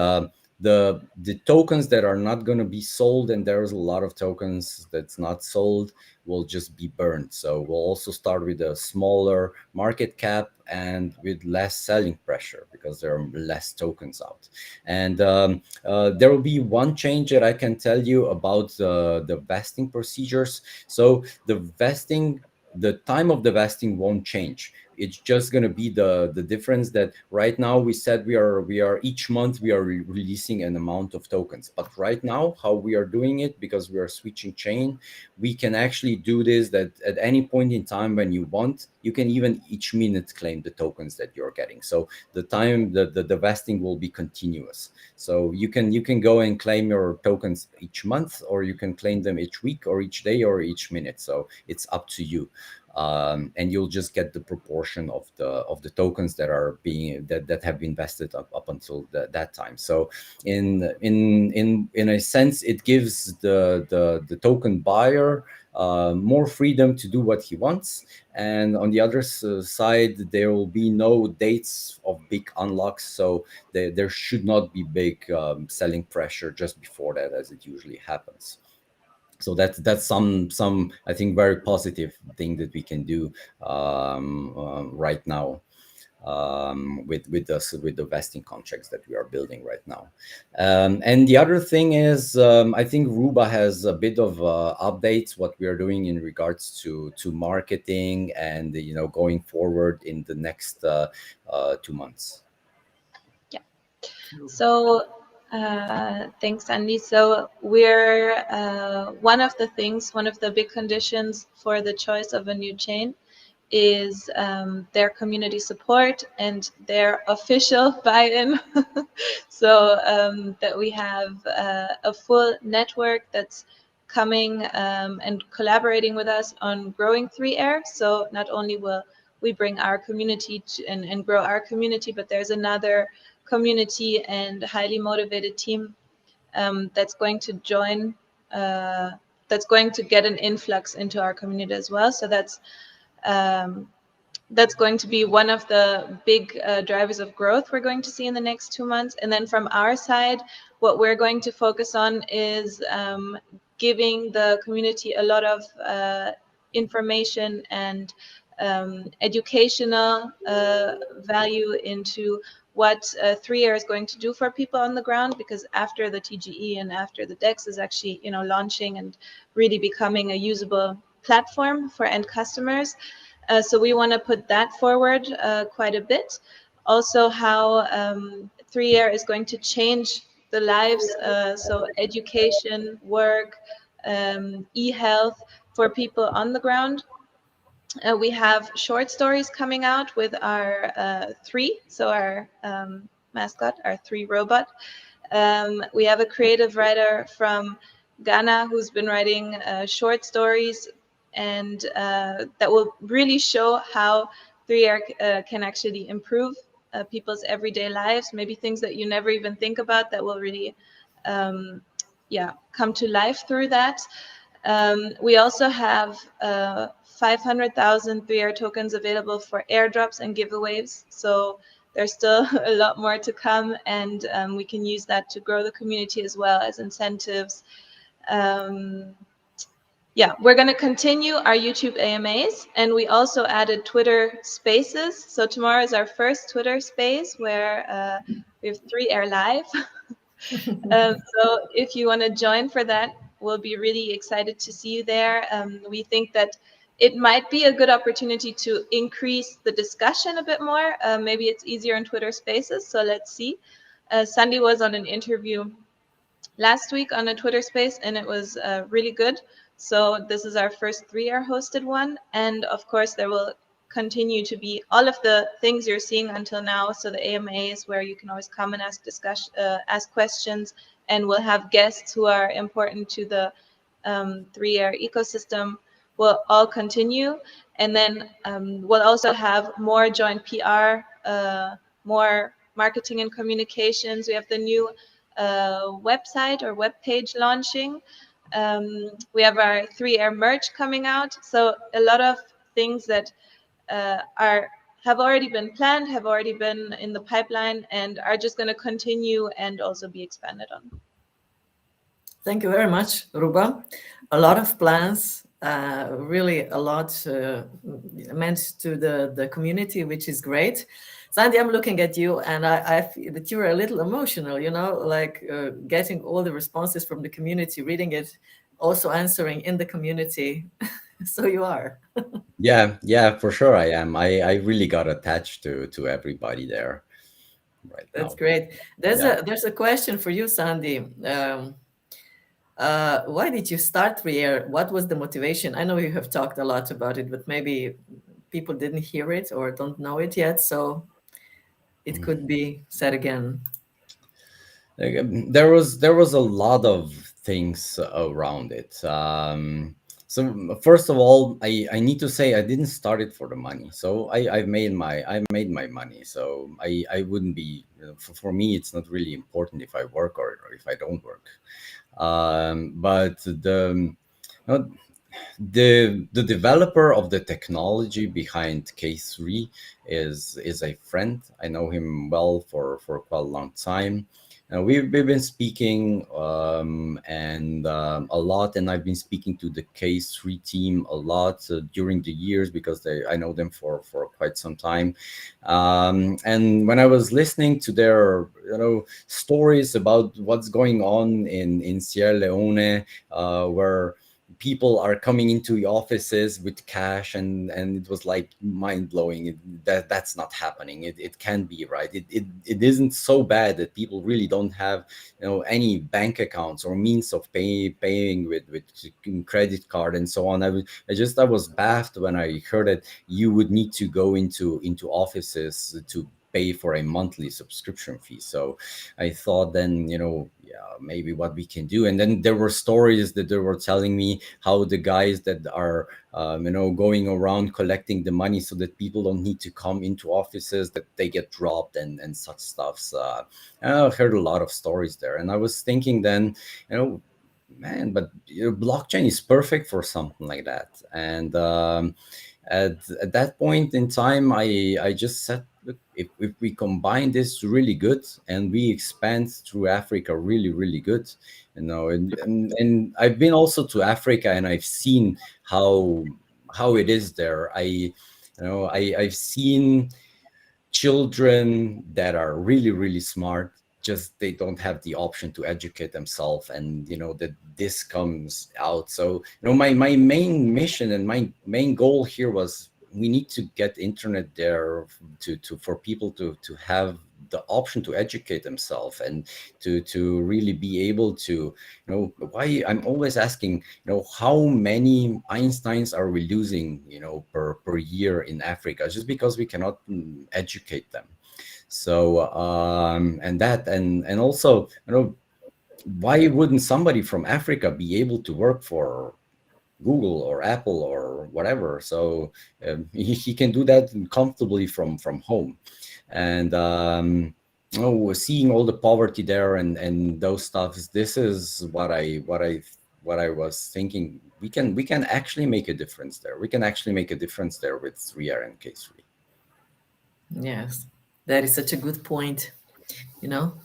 the tokens that are not going to be sold, and there's a lot of tokens that's not sold, will just be burned. So we'll also start with a smaller market cap and with less selling pressure because there are less tokens out. And there will be one change that I can tell you about the vesting procedures. So the time of the vesting won't change, It's just going to be the difference that right now we said we are each month we are releasing an amount of tokens, but right now how we are doing it, because we are switching chain, we can actually do this that at any point in time when you want, you can even each minute claim the tokens that you're getting. So the time the vesting will be continuous. So you can go and claim your tokens each month, or you can claim them each week or each day or each minute. So it's up to you. And you'll just get the proportion of the tokens that are being that have been vested up until that time. So in a sense, it gives the token buyer more freedom to do what he wants. And on the other side, there will be no dates of big unlocks, so there should not be big selling pressure just before that, as it usually happens. So that's some I think very positive thing that we can do right now with the vesting contracts that we are building right now. And the other thing is, I think Ruba has a bit of updates what we are doing in regards to marketing and going forward in the next 2 months. Yeah. So thanks, Andy. So we're one of the big conditions for the choice of a new chain is their community support and their official buy-in. So that we have a full network that's coming and collaborating with us on growing 3Air. So not only will we bring our community and grow our community, but there's another community and highly motivated team that's going to join, that's going to get an influx into our community as well. So that's going to be one of the big drivers of growth we're going to see in the next 2 months. And then from our side, what we're going to focus on is giving the community a lot of information and educational value into what 3Air is going to do for people on the ground, because after the TGE and after the DEX is actually launching and really becoming a usable platform for end customers. So we want to put that forward quite a bit. Also, how 3Air is going to change the lives, so education, work, e-health for people on the ground. We have short stories coming out with our 3, so our mascot, our 3 robot. We have a creative writer from Ghana who's been writing short stories, and that will really show how 3Air can actually improve people's everyday lives, maybe things that you never even think about that will really come to life through that. We also have 500,000 3Air tokens available for airdrops and giveaways. So there's still a lot more to come, and we can use that to grow the community as well as incentives. We're going to continue our YouTube AMAs, and we also added Twitter Spaces. So tomorrow is our first Twitter Space where we have 3Air Live. So if you want to join for that, we'll be really excited to see you there. We think that it might be a good opportunity to increase the discussion a bit more. Maybe it's easier in Twitter Spaces, so let's see. Sandi was on an interview last week on a Twitter Space, and it was really good. So this is our first 3Air hosted one. And of course, there will continue to be all of the things you're seeing until now. So the AMAs where you can always come and ask questions, and we'll have guests who are important to the 3Air ecosystem will all continue. And then we'll also have more joint PR, more marketing and communications. We have the new website or web page launching. We have our 3Air merch coming out. So a lot of things that have already been planned, have already been in the pipeline, and are just going to continue and also be expanded on. Thank you very much, Ruba. A lot of plans, really a lot meant to the community, which is great. Sandi, I'm looking at you, and I feel that you're a little emotional, like getting all the responses from the community, reading it, also answering in the community. So you are. Yeah, for sure I am. I really got attached to everybody there right That's now. great. Yeah. There's a question for you, Sandy. Why did you start Trier? What was the motivation? I know you have talked a lot about it, but maybe people didn't hear it or don't know it yet, so it could be said again. There was a lot of things around it. So first of all, I need to say I didn't start it for the money. So I made my money. So I wouldn't be, for me it's not really important if I work or if I don't work. But no, the developer of the technology behind K3 is a friend. I know him well for quite a long time. We've been speaking and a lot, and I've been speaking to the K3 team a lot during the years because I know them for quite some time. And when I was listening to their stories about what's going on in Sierra Leone, where people are coming into the offices with cash, and it was like mind-blowing. That's not happening. It can be, right? It isn't so bad that people really don't have any bank accounts or means of paying with credit card and so on. I was baffled when I heard that you would need to go into offices to pay for a monthly subscription fee. So I thought then, yeah, maybe what we can do. And then there were stories that they were telling me how the guys that are, going around collecting the money so that people don't need to come into offices, that they get dropped and such stuff. So I heard a lot of stories there. And I was thinking then, man, but blockchain is perfect for something like that. And at that point in time, I just said, look, if we combine this really good and we expand through Africa really, really good, and I've been also to Africa, and I've seen how it is there. I've seen children that are really, really smart, just they don't have the option to educate themselves, and that this comes out. So my main mission and my main goal here was we need to get internet there to for people to have the option to educate themselves, and to really be able to why I'm always asking, how many Einsteins are we losing per year in Africa, just because we cannot educate them. So and also, why wouldn't somebody from Africa be able to work for Google or Apple or whatever? So he can do that comfortably from home. And seeing all the poverty there and those stuffs, this is what I was thinking. We can actually make a difference there. We can actually make a difference there with 3R and K3. Yes, that is such a good point.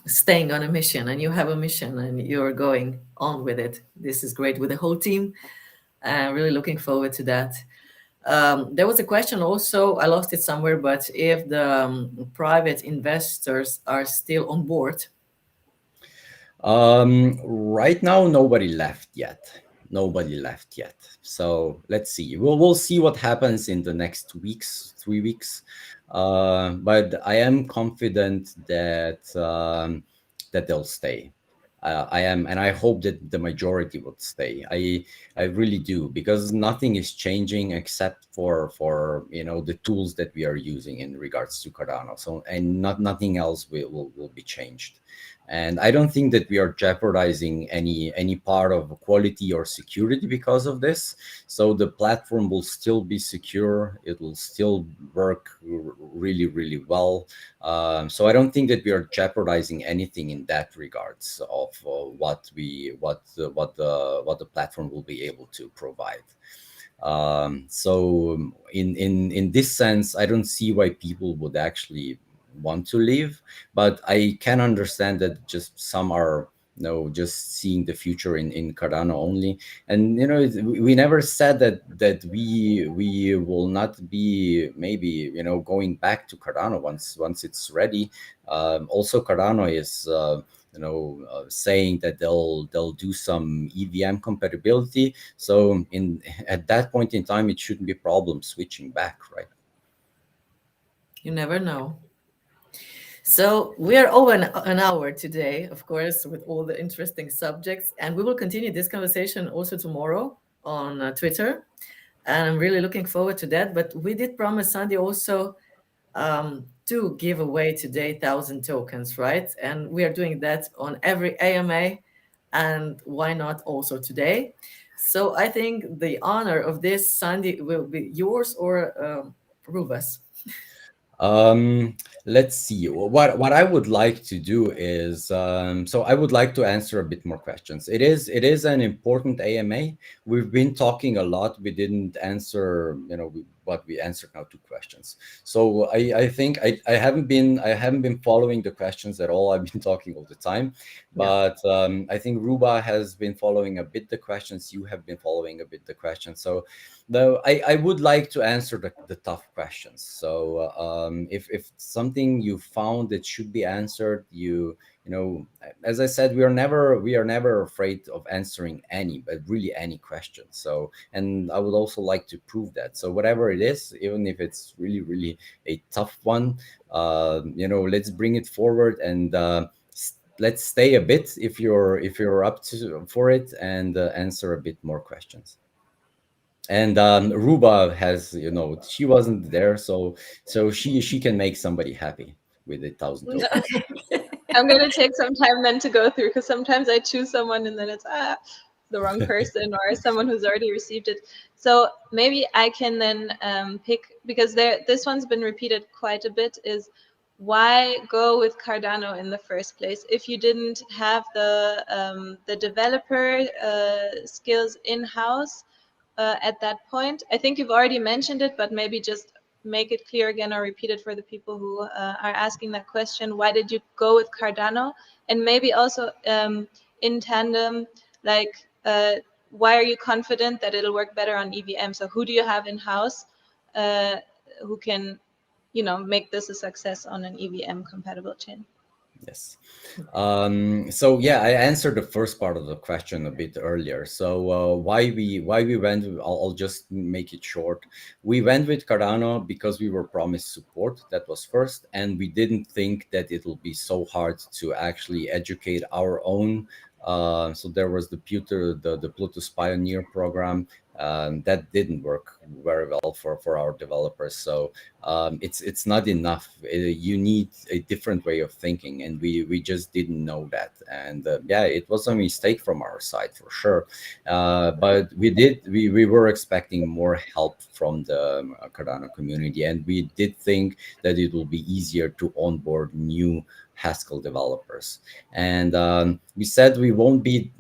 Staying on a mission, and you have a mission and you're going on with it. This is great with the whole team. Really looking forward to that. There was a question also, I lost it somewhere, but if the private investors are still on board. Right now, nobody left yet. Nobody left yet. So let's see. We'll see what happens in the next weeks, 3 weeks. But I am confident that they'll stay. I am, and I hope that the majority would stay. I really do, because nothing is changing except for the tools that we are using in regards to Cardano. So, and nothing else will be changed. And I don't think that we are jeopardizing any part of quality or security because of this. So the platform will still be secure. It will still work really, really well. So I don't think that we are jeopardizing anything in that regards of what the platform will be able to provide. So in this sense, I don't see why people would actually want to leave, but I can understand that just some are just seeing the future in Cardano only. And we never said that we will not be maybe going back to Cardano once it's ready. Also, Cardano is saying that they'll do some EVM compatibility. So at that point in time, it shouldn't be a problem switching back, right? You never know. So we are over an hour today, of course, with all the interesting subjects, and we will continue this conversation also tomorrow on Twitter. And I'm really looking forward to that. But we did promise Sandy also to give away today 1,000 tokens, right? And we are doing that on every AMA, and why not also today? So I think the honor of this, Sandy, will be yours or Rubas. Um, let's see. What I would like to do is, so I would like to answer a bit more questions. It is an important AMA. We've been talking a lot. We didn't answer, but we answered now two questions. So I think I haven't been following the questions at all. I've been talking all the time, Yeah. but I think Ruba has been following a bit the questions. You have been following a bit the questions. So though I would like to answer the tough questions. So if something you found that should be answered, as I said, we are never afraid of answering but really any question. So, and I would also like to prove that. So whatever it is, even if it's really really a tough one, let's bring it forward and. Let's stay a bit if you're up to for it and answer a bit more questions. And Ruba has, she wasn't there, so she can make somebody happy with 1,000 tokens. I'm gonna take some time then to go through, because sometimes I choose someone and then it's the wrong person or someone who's already received it. So maybe I can then pick, because this one's been repeated quite a bit, is why go with Cardano in the first place if you didn't have the developer skills in-house at that point? I think you've already mentioned it, but maybe just make it clear again or repeat it for the people who are asking that question. Why did you go with Cardano? And maybe also in tandem, like why are you confident that it'll work better on EVM? So who do you have in-house who can, make this a success on an EVM compatible chain? Yes. So yeah, I answered the first part of the question a bit earlier. So why we went? I'll just make it short. We went with Cardano because we were promised support. That was first, and we didn't think that it will be so hard to actually educate our own. So there was the Plutus Pioneer program. That didn't work very well for our developers. So it's not enough. You need a different way of thinking, and we just didn't know that. And yeah, it was a mistake from our side for sure. But we were expecting more help from the Cardano community, and we did think that it will be easier to onboard new Haskell developers. And we said we won't be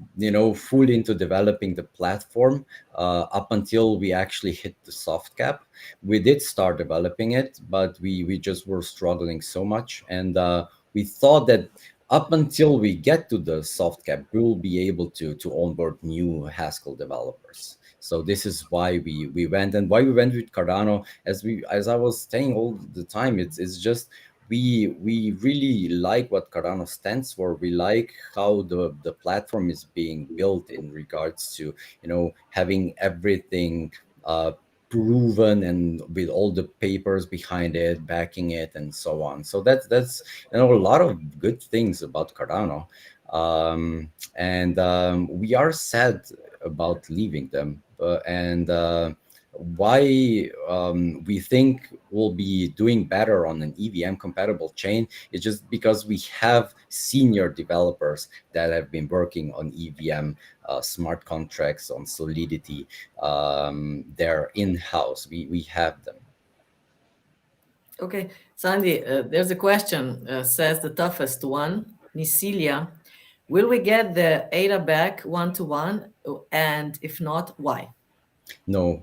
full into developing the platform up until we actually hit the soft cap. We did start developing it, but we just were struggling so much, and we thought that up until we get to the soft cap, we will be able to onboard new Haskell developers. So this is why we went, and why we went with Cardano. As I was saying all the time, it's just we really like what Cardano stands for. We like how the platform is being built in regards to having everything proven and with all the papers behind it, backing it, and so on. So that's a lot of good things about Cardano, and we are sad about leaving them, and why we think we'll be doing better on an EVM compatible chain is just because we have senior developers that have been working on EVM smart contracts, on Solidity. They're in-house. We have them. Okay, Sandy, there's a question, says the toughest one, Nicilia. Will we get the ADA back one-to-one? And if not, why? No,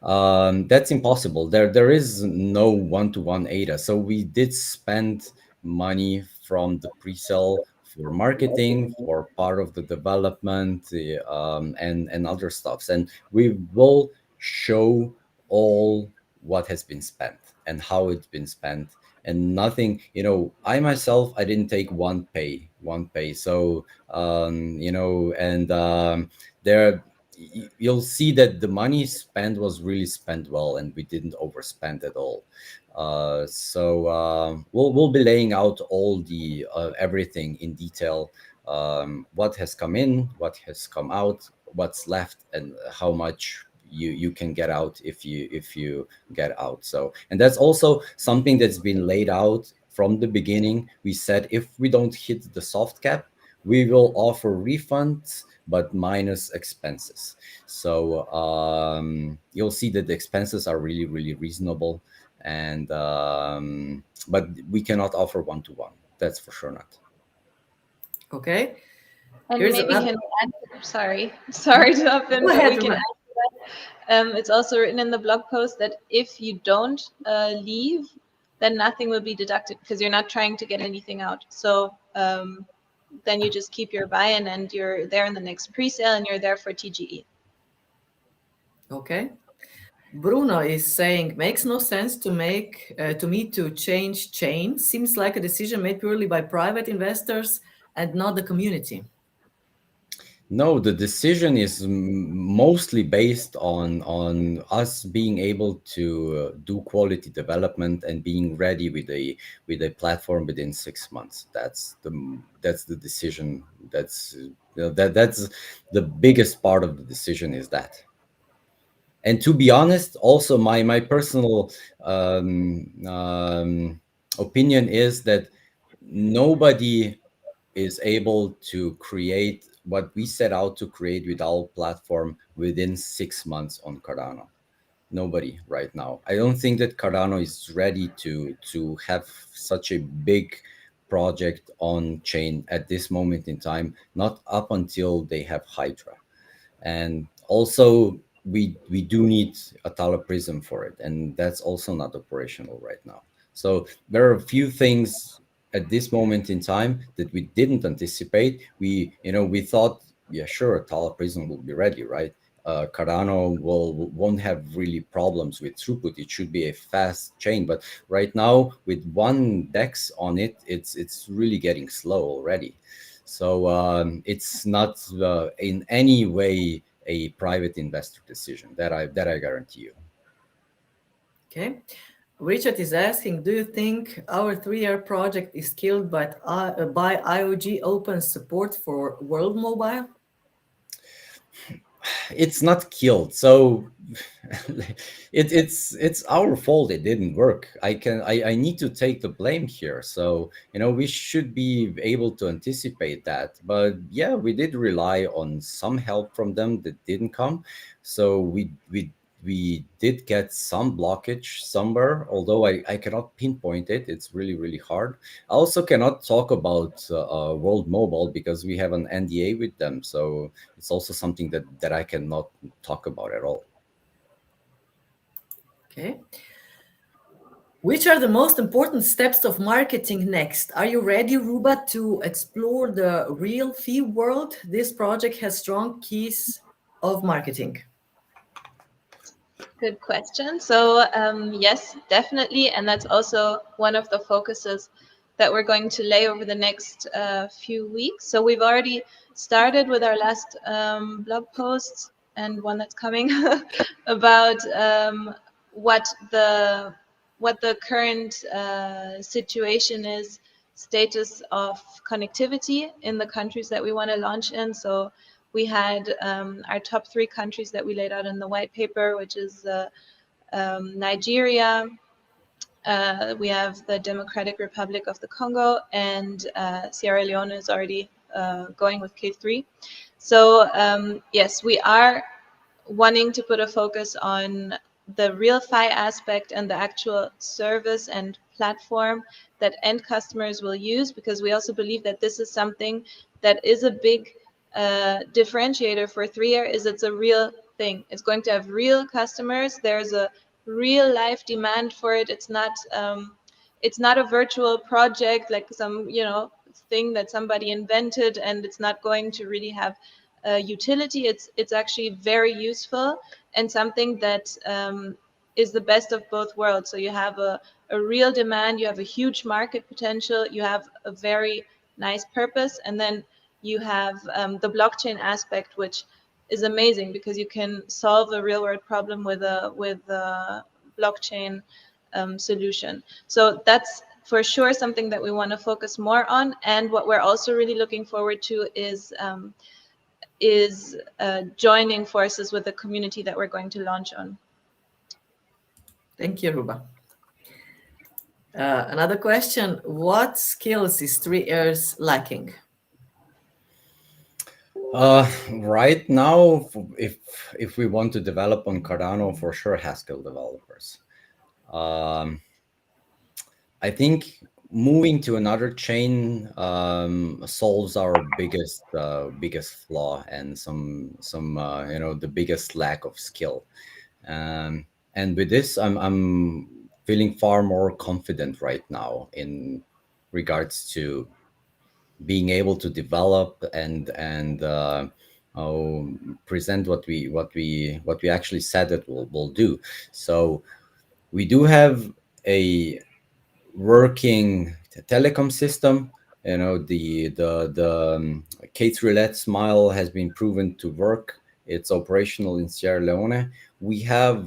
that's impossible. There is no one-to-one ADA. So we did spend money from the pre-sale for marketing, for part of the development, and other stuffs, and we will show all what has been spent and how it's been spent, and nothing, I myself, I didn't take one pay. So and there you'll see that the money spent was really spent well, and we didn't overspend at all. We'll be laying out all the everything in detail, what has come in, what has come out, what's left, and how much you can get out if you get out. So, and that's also something that's been laid out from the beginning. We said if we don't hit the soft cap, we will offer refunds but minus expenses. So you'll see that the expenses are really, really reasonable, and but we cannot offer one-to-one. That's for sure not. Okay. And Here's maybe another. can add, sorry to hop in, Go but ahead, we can Ruba. add to that. It's also written in the blog post that if you don't leave, then nothing will be deducted because you're not trying to get anything out. So then you just keep your buy-in and you're there in the next pre-sale and you're there for TGE. Okay. Bruno is saying, makes no sense to me to change chain. Seems like a decision made purely by private investors and not the community. No, the decision is mostly based on us being able to do quality development and being ready with a platform within 6 months. That's the decision. That's that's the biggest part of the decision, is that. And to be honest, also my personal opinion is that nobody is able to create what we set out to create with our platform within 6 months on Cardano. Nobody right now. I don't think that Cardano is ready to have such a big project on chain at this moment in time, not up until they have Hydra. And also we do need a Tala Prism for it, and that's also not operational right now. So there are a few things at this moment in time that we didn't anticipate. We thought, yeah, sure, Tala Prism will be ready, right? Cardano won't have really problems with throughput. It should be a fast chain, but right now with one DEX on it, it's really getting slow already. So it's not in any way a private investor decision. That I guarantee you. Okay. Richard is asking, do you think our 3-year project is killed by IOG open support for World Mobile? It's not killed, so it's our fault it didn't work. I need to take the blame here. So we should be able to anticipate that, but yeah, we did rely on some help from them that didn't come. So we did get some blockage somewhere, although I cannot pinpoint it. It's really, really hard. I also cannot talk about World Mobile because we have an NDA with them. So it's also something that I cannot talk about at all. Okay. Which are the most important steps of marketing next? Are you ready, Ruba, to explore the real fee world? This project has strong keys of marketing. Good question. So yes, definitely. And that's also one of the focuses that we're going to lay over the next few weeks. So we've already started with our last blog posts and one that's coming about what the current situation is, status of connectivity in the countries that we want to launch in. So we had our top 3 countries that we laid out in the white paper, which is Nigeria, we have the Democratic Republic of the Congo, and Sierra Leone is already going with K3. So yes, we are wanting to put a focus on the real FI aspect and the actual service and platform that end customers will use, because we also believe that this is something that is a big differentiator for 3-year, is it's a real thing. It's going to have real customers. There's a real life demand for it. It's not a virtual project like some thing that somebody invented, and it's not going to really have utility. It's actually very useful and something that is the best of both worlds. So you have a real demand, you have a huge market potential, you have a very nice purpose, and then you have the blockchain aspect, which is amazing because you can solve a real world problem with a blockchain solution. So that's for sure something that we want to focus more on. And what we're also really looking forward to is joining forces with the community that we're going to launch on. Thank you, Ruba. Another question: what skills is 3Rs lacking? Right now, if we want to develop on Cardano, for sure, Haskell developers. I think moving to another chain solves our biggest flaw and some the biggest lack of skill. And with this, I'm feeling far more confident right now in regards to being able to develop and present what we actually said that we'll do. So we do have a working telecom system. The Kate Roulette Smile has been proven to work. It's operational in Sierra Leone. We have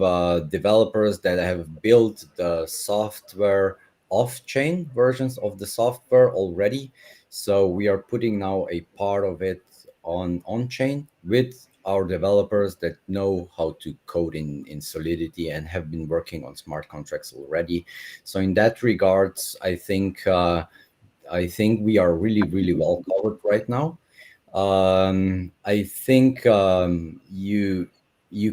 developers that have built the software off-chain versions of the software already. So we are putting now a part of it on-chain with our developers that know how to code in Solidity and have been working on smart contracts already. So in that regards, I think we are really well covered right now. I think you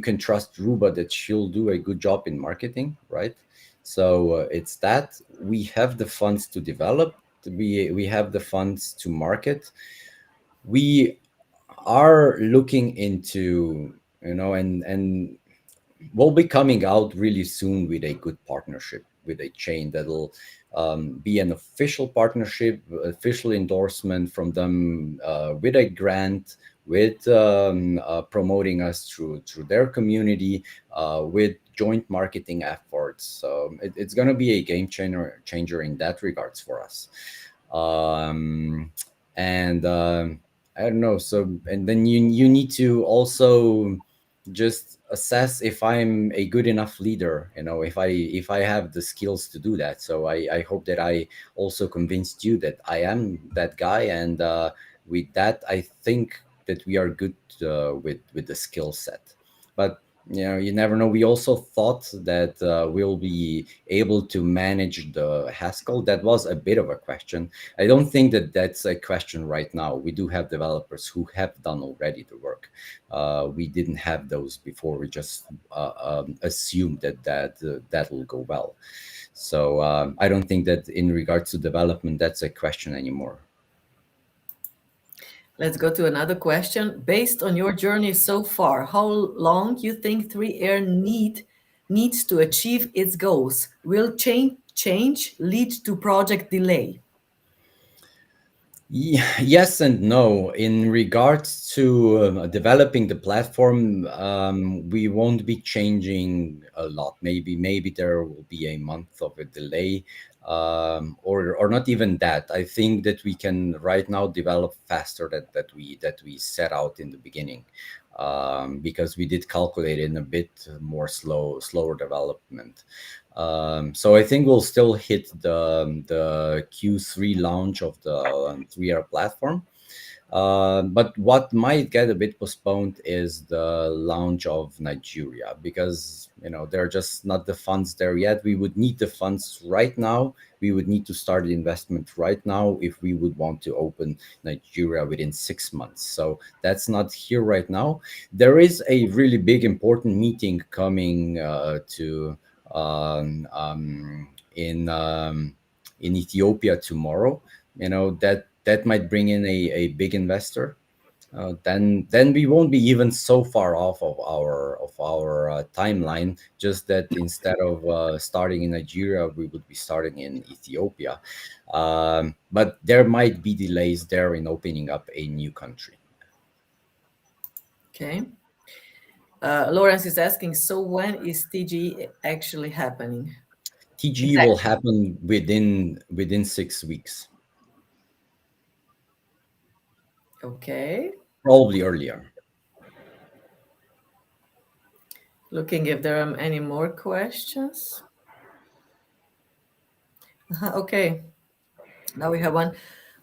can trust Ruba that she'll do a good job in marketing, right? So it's that we have the funds to develop, we have the funds to market. We are looking into, and we'll be coming out really soon with a good partnership with a chain that'll be an official partnership, official endorsement from them, with a grant, with promoting us through their community, with joint marketing efforts. So it's going to be a game changer in that regards for us. And I don't know. So, and then you need to also just assess if I'm a good enough leader, if I have the skills to do that. So I hope that I also convinced you that I am that guy, and with that I think that we are good with the skill set. But you never know. We also thought that we'll be able to manage the Haskell. That was a bit of a question. I don't think that that's a question right now. We do have developers who have done already the work. We didn't have those before. We just assumed that will go well. So I don't think that in regards to development, that's a question anymore. Let's go to another question. Based on your journey so far, how long you think 3R needs to achieve its goals? Will change lead to project delay? Yes and no. In regards to developing the platform, we won't be changing a lot. Maybe there will be a month of a delay, or not even that. I think that we can right now develop faster that we set out in the beginning, because we did calculate in a bit more slower development. So I think we'll still hit the Q3 launch of the 3R platform. But what might get a bit postponed is the launch of Nigeria, because there are just not the funds there yet. We would need the funds right now. We would need to start the investment right now if we would want to open Nigeria within 6 months. So that's not here right now. There is a really big important meeting coming in Ethiopia tomorrow. That might bring in a big investor. Then we won't be even so far off of our timeline. Just that instead of starting in Nigeria, we would be starting in Ethiopia. But there might be delays there in opening up a new country. Okay. Lawrence is asking, so when is TG actually happening? TG will happen within 6 weeks, Okay. probably earlier. Looking if there are any more questions. Okay. Now we have one.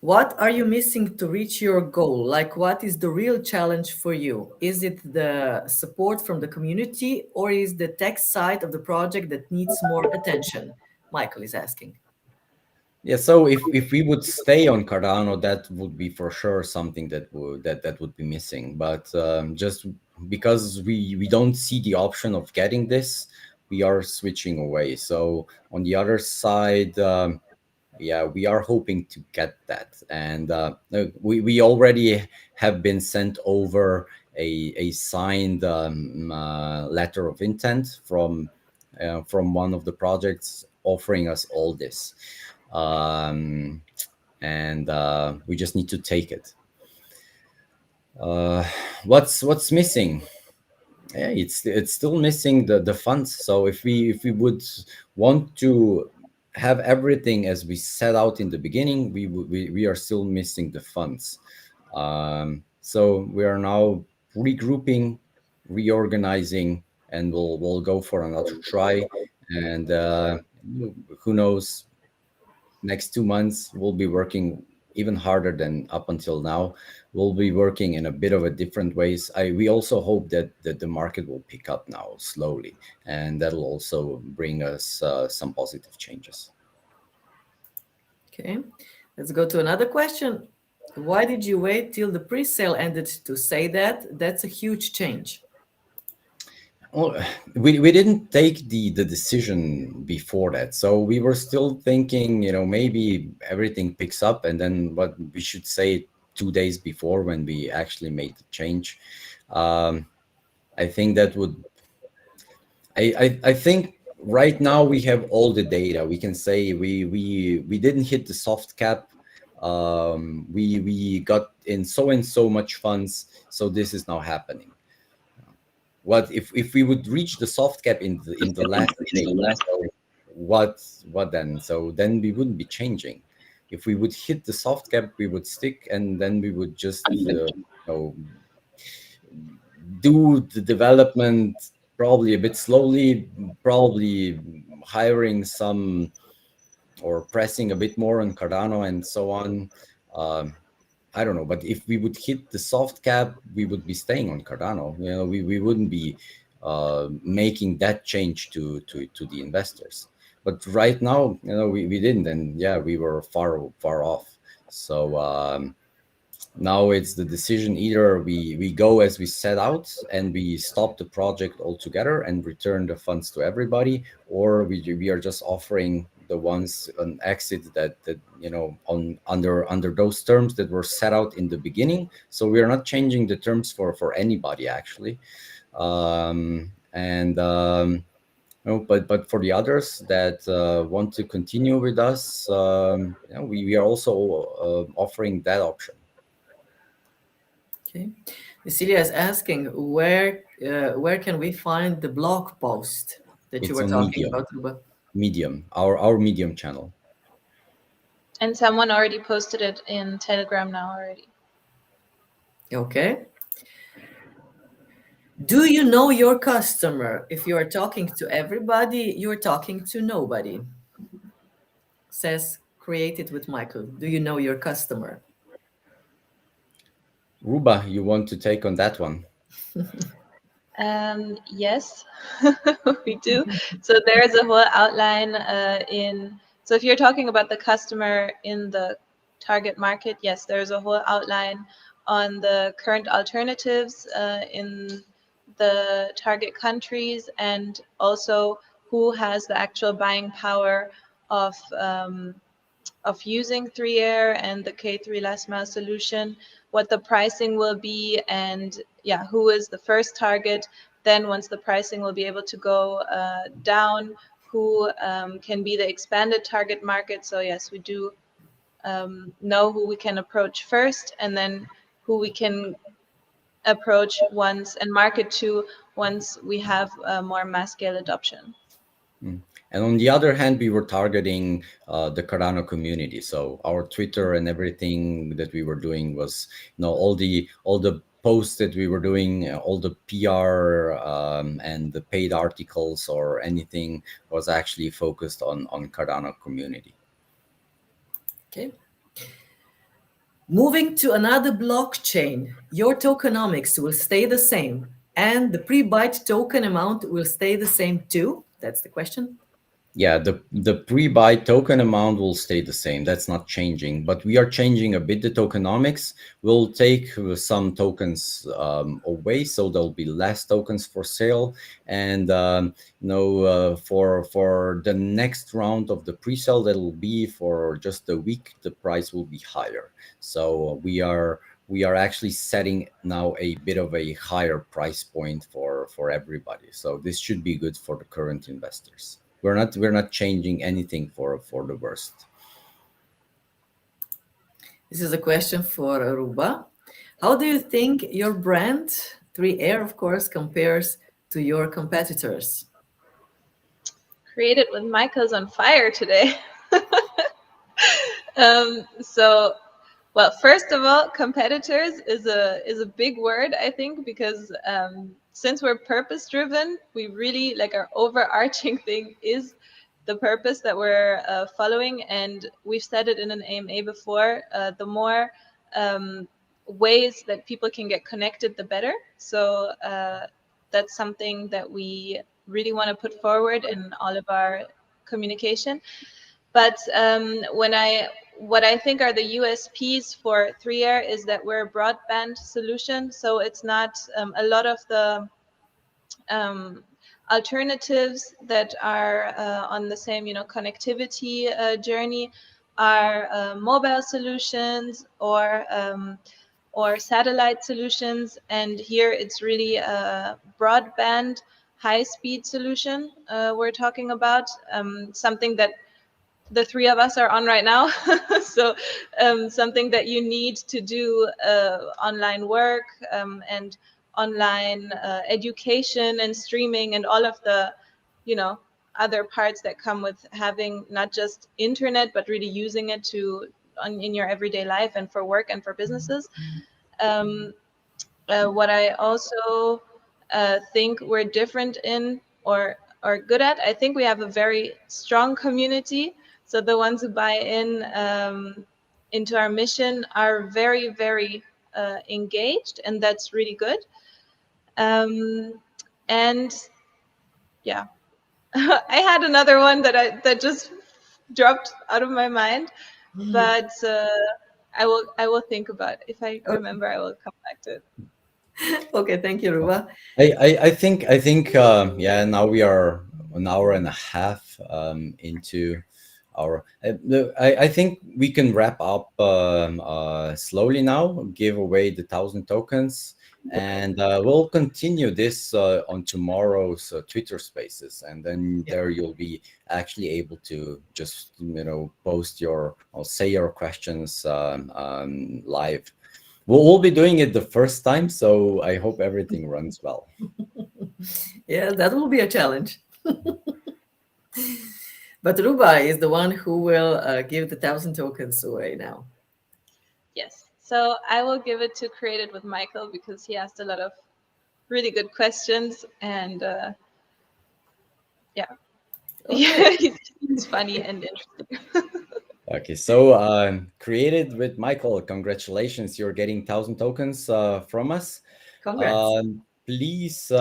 What are you missing to reach your goal? Like, what is the real challenge for you? Is it the support from the community, or is the tech side of the project that needs more attention? Michael is asking. Yeah, so if we would stay on Cardano, that would be for sure something that would be missing. But just because we don't see the option of getting this, we are switching away. So on the other side, yeah, we are hoping to get that, and we already have been sent over a signed letter of intent from one of the projects offering us all this, and we just need to take it. What's missing? Yeah, it's still missing the funds. So if we would want to have everything as we set out in the beginning, we are still missing the funds. So we are now regrouping, reorganizing, and we'll go for another try. And who knows, next 2 months we'll be working even harder than up until now. We'll be working in a bit of a different ways. We also hope that the market will pick up now slowly, and that'll also bring us some positive changes. Okay, let's go to another question. Why did you wait till the pre-sale ended to say that? That's a huge change. Well, we didn't take the decision before that, so we were still thinking, maybe everything picks up, and then what we should say 2 days before when we actually made the change. I think that would. I think right now we have all the data. We can say we didn't hit the soft cap. We got in so and so much funds, so this is now happening. What if we would reach the soft cap in the last day? What then? So then we wouldn't be changing. If we would hit the soft cap, we would stick, and then we would just do the development probably a bit slowly, probably hiring some or pressing a bit more on Cardano and so on. I don't know, but if we would hit the soft cap, we would be staying on Cardano. We wouldn't be making that change to the investors. But right now, we didn't, and yeah, we were far off. So now it's the decision: either we go as we set out and we stop the project altogether and return the funds to everybody, or we are just offering the ones an exit that under those terms that were set out in the beginning. So we are not changing the terms for anybody actually, but for the others that want to continue with us, we are also offering that option. Okay, Cecilia is asking where can we find the blog post that you It's were on talking Medium. about, Ruba? Medium, our Medium channel. And someone already posted it in Telegram now already. Okay. Do you know your customer? If you are talking to everybody, you're talking to nobody. Says created with Michael. Do you know your customer? Ruba, you want to take on that one? Yes, we do. So there's a whole outline so if you're talking about the customer in the target market, yes, there's a whole outline on the current alternatives in the target countries, and also who has the actual buying power of using 3Air and the K3 last mile solution, what the pricing will be, and yeah, who is the first target. Then once the pricing will be able to go down, who can be the expanded target market. So yes, we do know who we can approach first, and then who we can approach once and market to once we have more mass scale adoption. And on the other hand, we were targeting the Cardano community. So our Twitter and everything that we were doing was, all the posts that we were doing, all the PR and the paid articles or anything was actually focused on Cardano community. Okay. Moving to another blockchain, your tokenomics will stay the same, and the pre-byte token amount will stay the same too? That's the question. Yeah, the pre-buy token amount will stay the same. That's not changing, but we are changing a bit the tokenomics. We'll take some tokens away, so there'll be less tokens for sale. And for the next round of the pre-sale, that'll be for just a week. The price will be higher. So we are actually setting now a bit of a higher price point for everybody. So this should be good for the current investors. We're not changing anything for the worst. This is a question for Ruba. How do you think your brand, 3Air, of course, compares to your competitors? Created with Michael's on fire today. Well, first of all, competitors is a big word, I think, because since we're purpose driven, we really like our overarching thing is the purpose that we're following, and we've said it in an AMA before. The more ways that people can get connected, the better. So that's something that we really want to put forward in all of our communication. But what I think are the USPs for 3Air is that we're a broadband solution. So it's not a lot of the alternatives that are on the same, connectivity journey are mobile solutions or satellite solutions. And here it's really a broadband, high-speed solution we're talking about, something that the three of us are on right now. So something that you need to do online work and online education and streaming and all of the, other parts that come with having not just internet, but really using it in your everyday life and for work and for businesses. What I also think we're different in or are good at, I think we have a very strong community. So the ones who buy in into our mission are very, very engaged, and that's really good. And yeah, I had another one that just dropped out of my mind, but I will think about it. If I remember, I will come back to it. Okay, thank you, Ruba. I think now we are an hour and a half into our. I think we can wrap up slowly now. Give away the 1,000 tokens, and we'll continue this on tomorrow's Twitter Spaces, and then there you'll be actually able to just post or say your questions live. We'll be doing it the first time, so I hope everything runs well. Yeah, that will be a challenge. But Ruba is the one who will give the 1,000 tokens away now. Yes, so I will give it to Created with Michael because he asked a lot of really good questions, and he's funny and interesting. Okay, so Created with Michael, congratulations! You're getting 1,000 tokens from us. Congrats. Please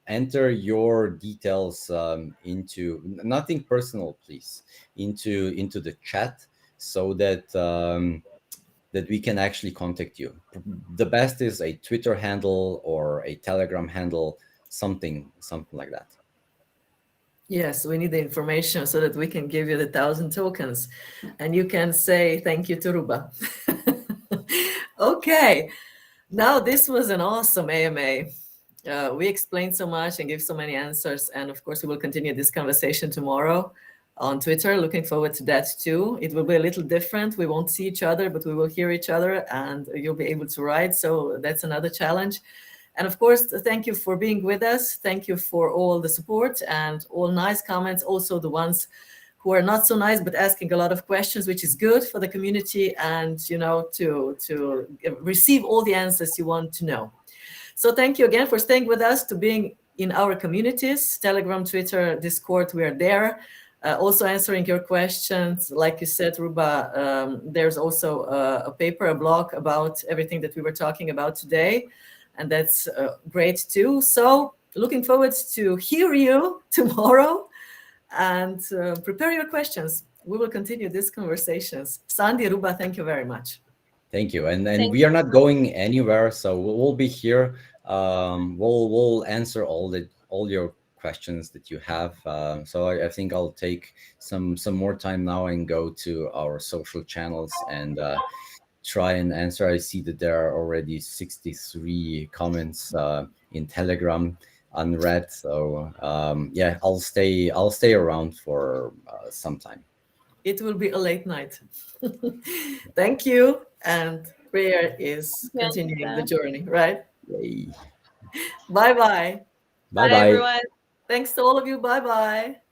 enter your details into nothing personal, please, into the chat so that that we can actually contact you. The best is a Twitter handle or a Telegram handle, something like that. Yes, we need the information so that we can give you the 1,000 tokens, and you can say thank you to Ruba. Okay, now this was an awesome AMA. We explained so much and gave so many answers, and of course we will continue this conversation tomorrow on Twitter. Looking forward to that too. It will be a little different. We won't see each other, but we will hear each other, and you'll be able to write. So that's another challenge. And of course, thank you for being with us. Thank you for all the support and all nice comments. Also the ones who are not so nice, but asking a lot of questions, which is good for the community and, to receive all the answers you want to know. So thank you again for staying with us, to being in our communities, Telegram, Twitter, Discord, we are there. Also answering your questions. Like you said, Ruba, there's also a paper, a blog about everything that we were talking about today. And that's great too. So looking forward to hear you tomorrow and prepare your questions. We will continue these conversations. Sandi, Ruba, thank you very much. Thank you. And we are not going anywhere, so we'll be here. We'll answer all your questions that you have. So I think I'll take some more time now and go to our social channels and try and answer. I see that there are already 63 comments in Telegram unread. So yeah, I'll stay around for some time. It will be a late night. Thank you. And prayer is continuing the journey, right? Yay. Bye-bye. Bye-bye. Bye, everyone. Thanks to all of you. Bye-bye.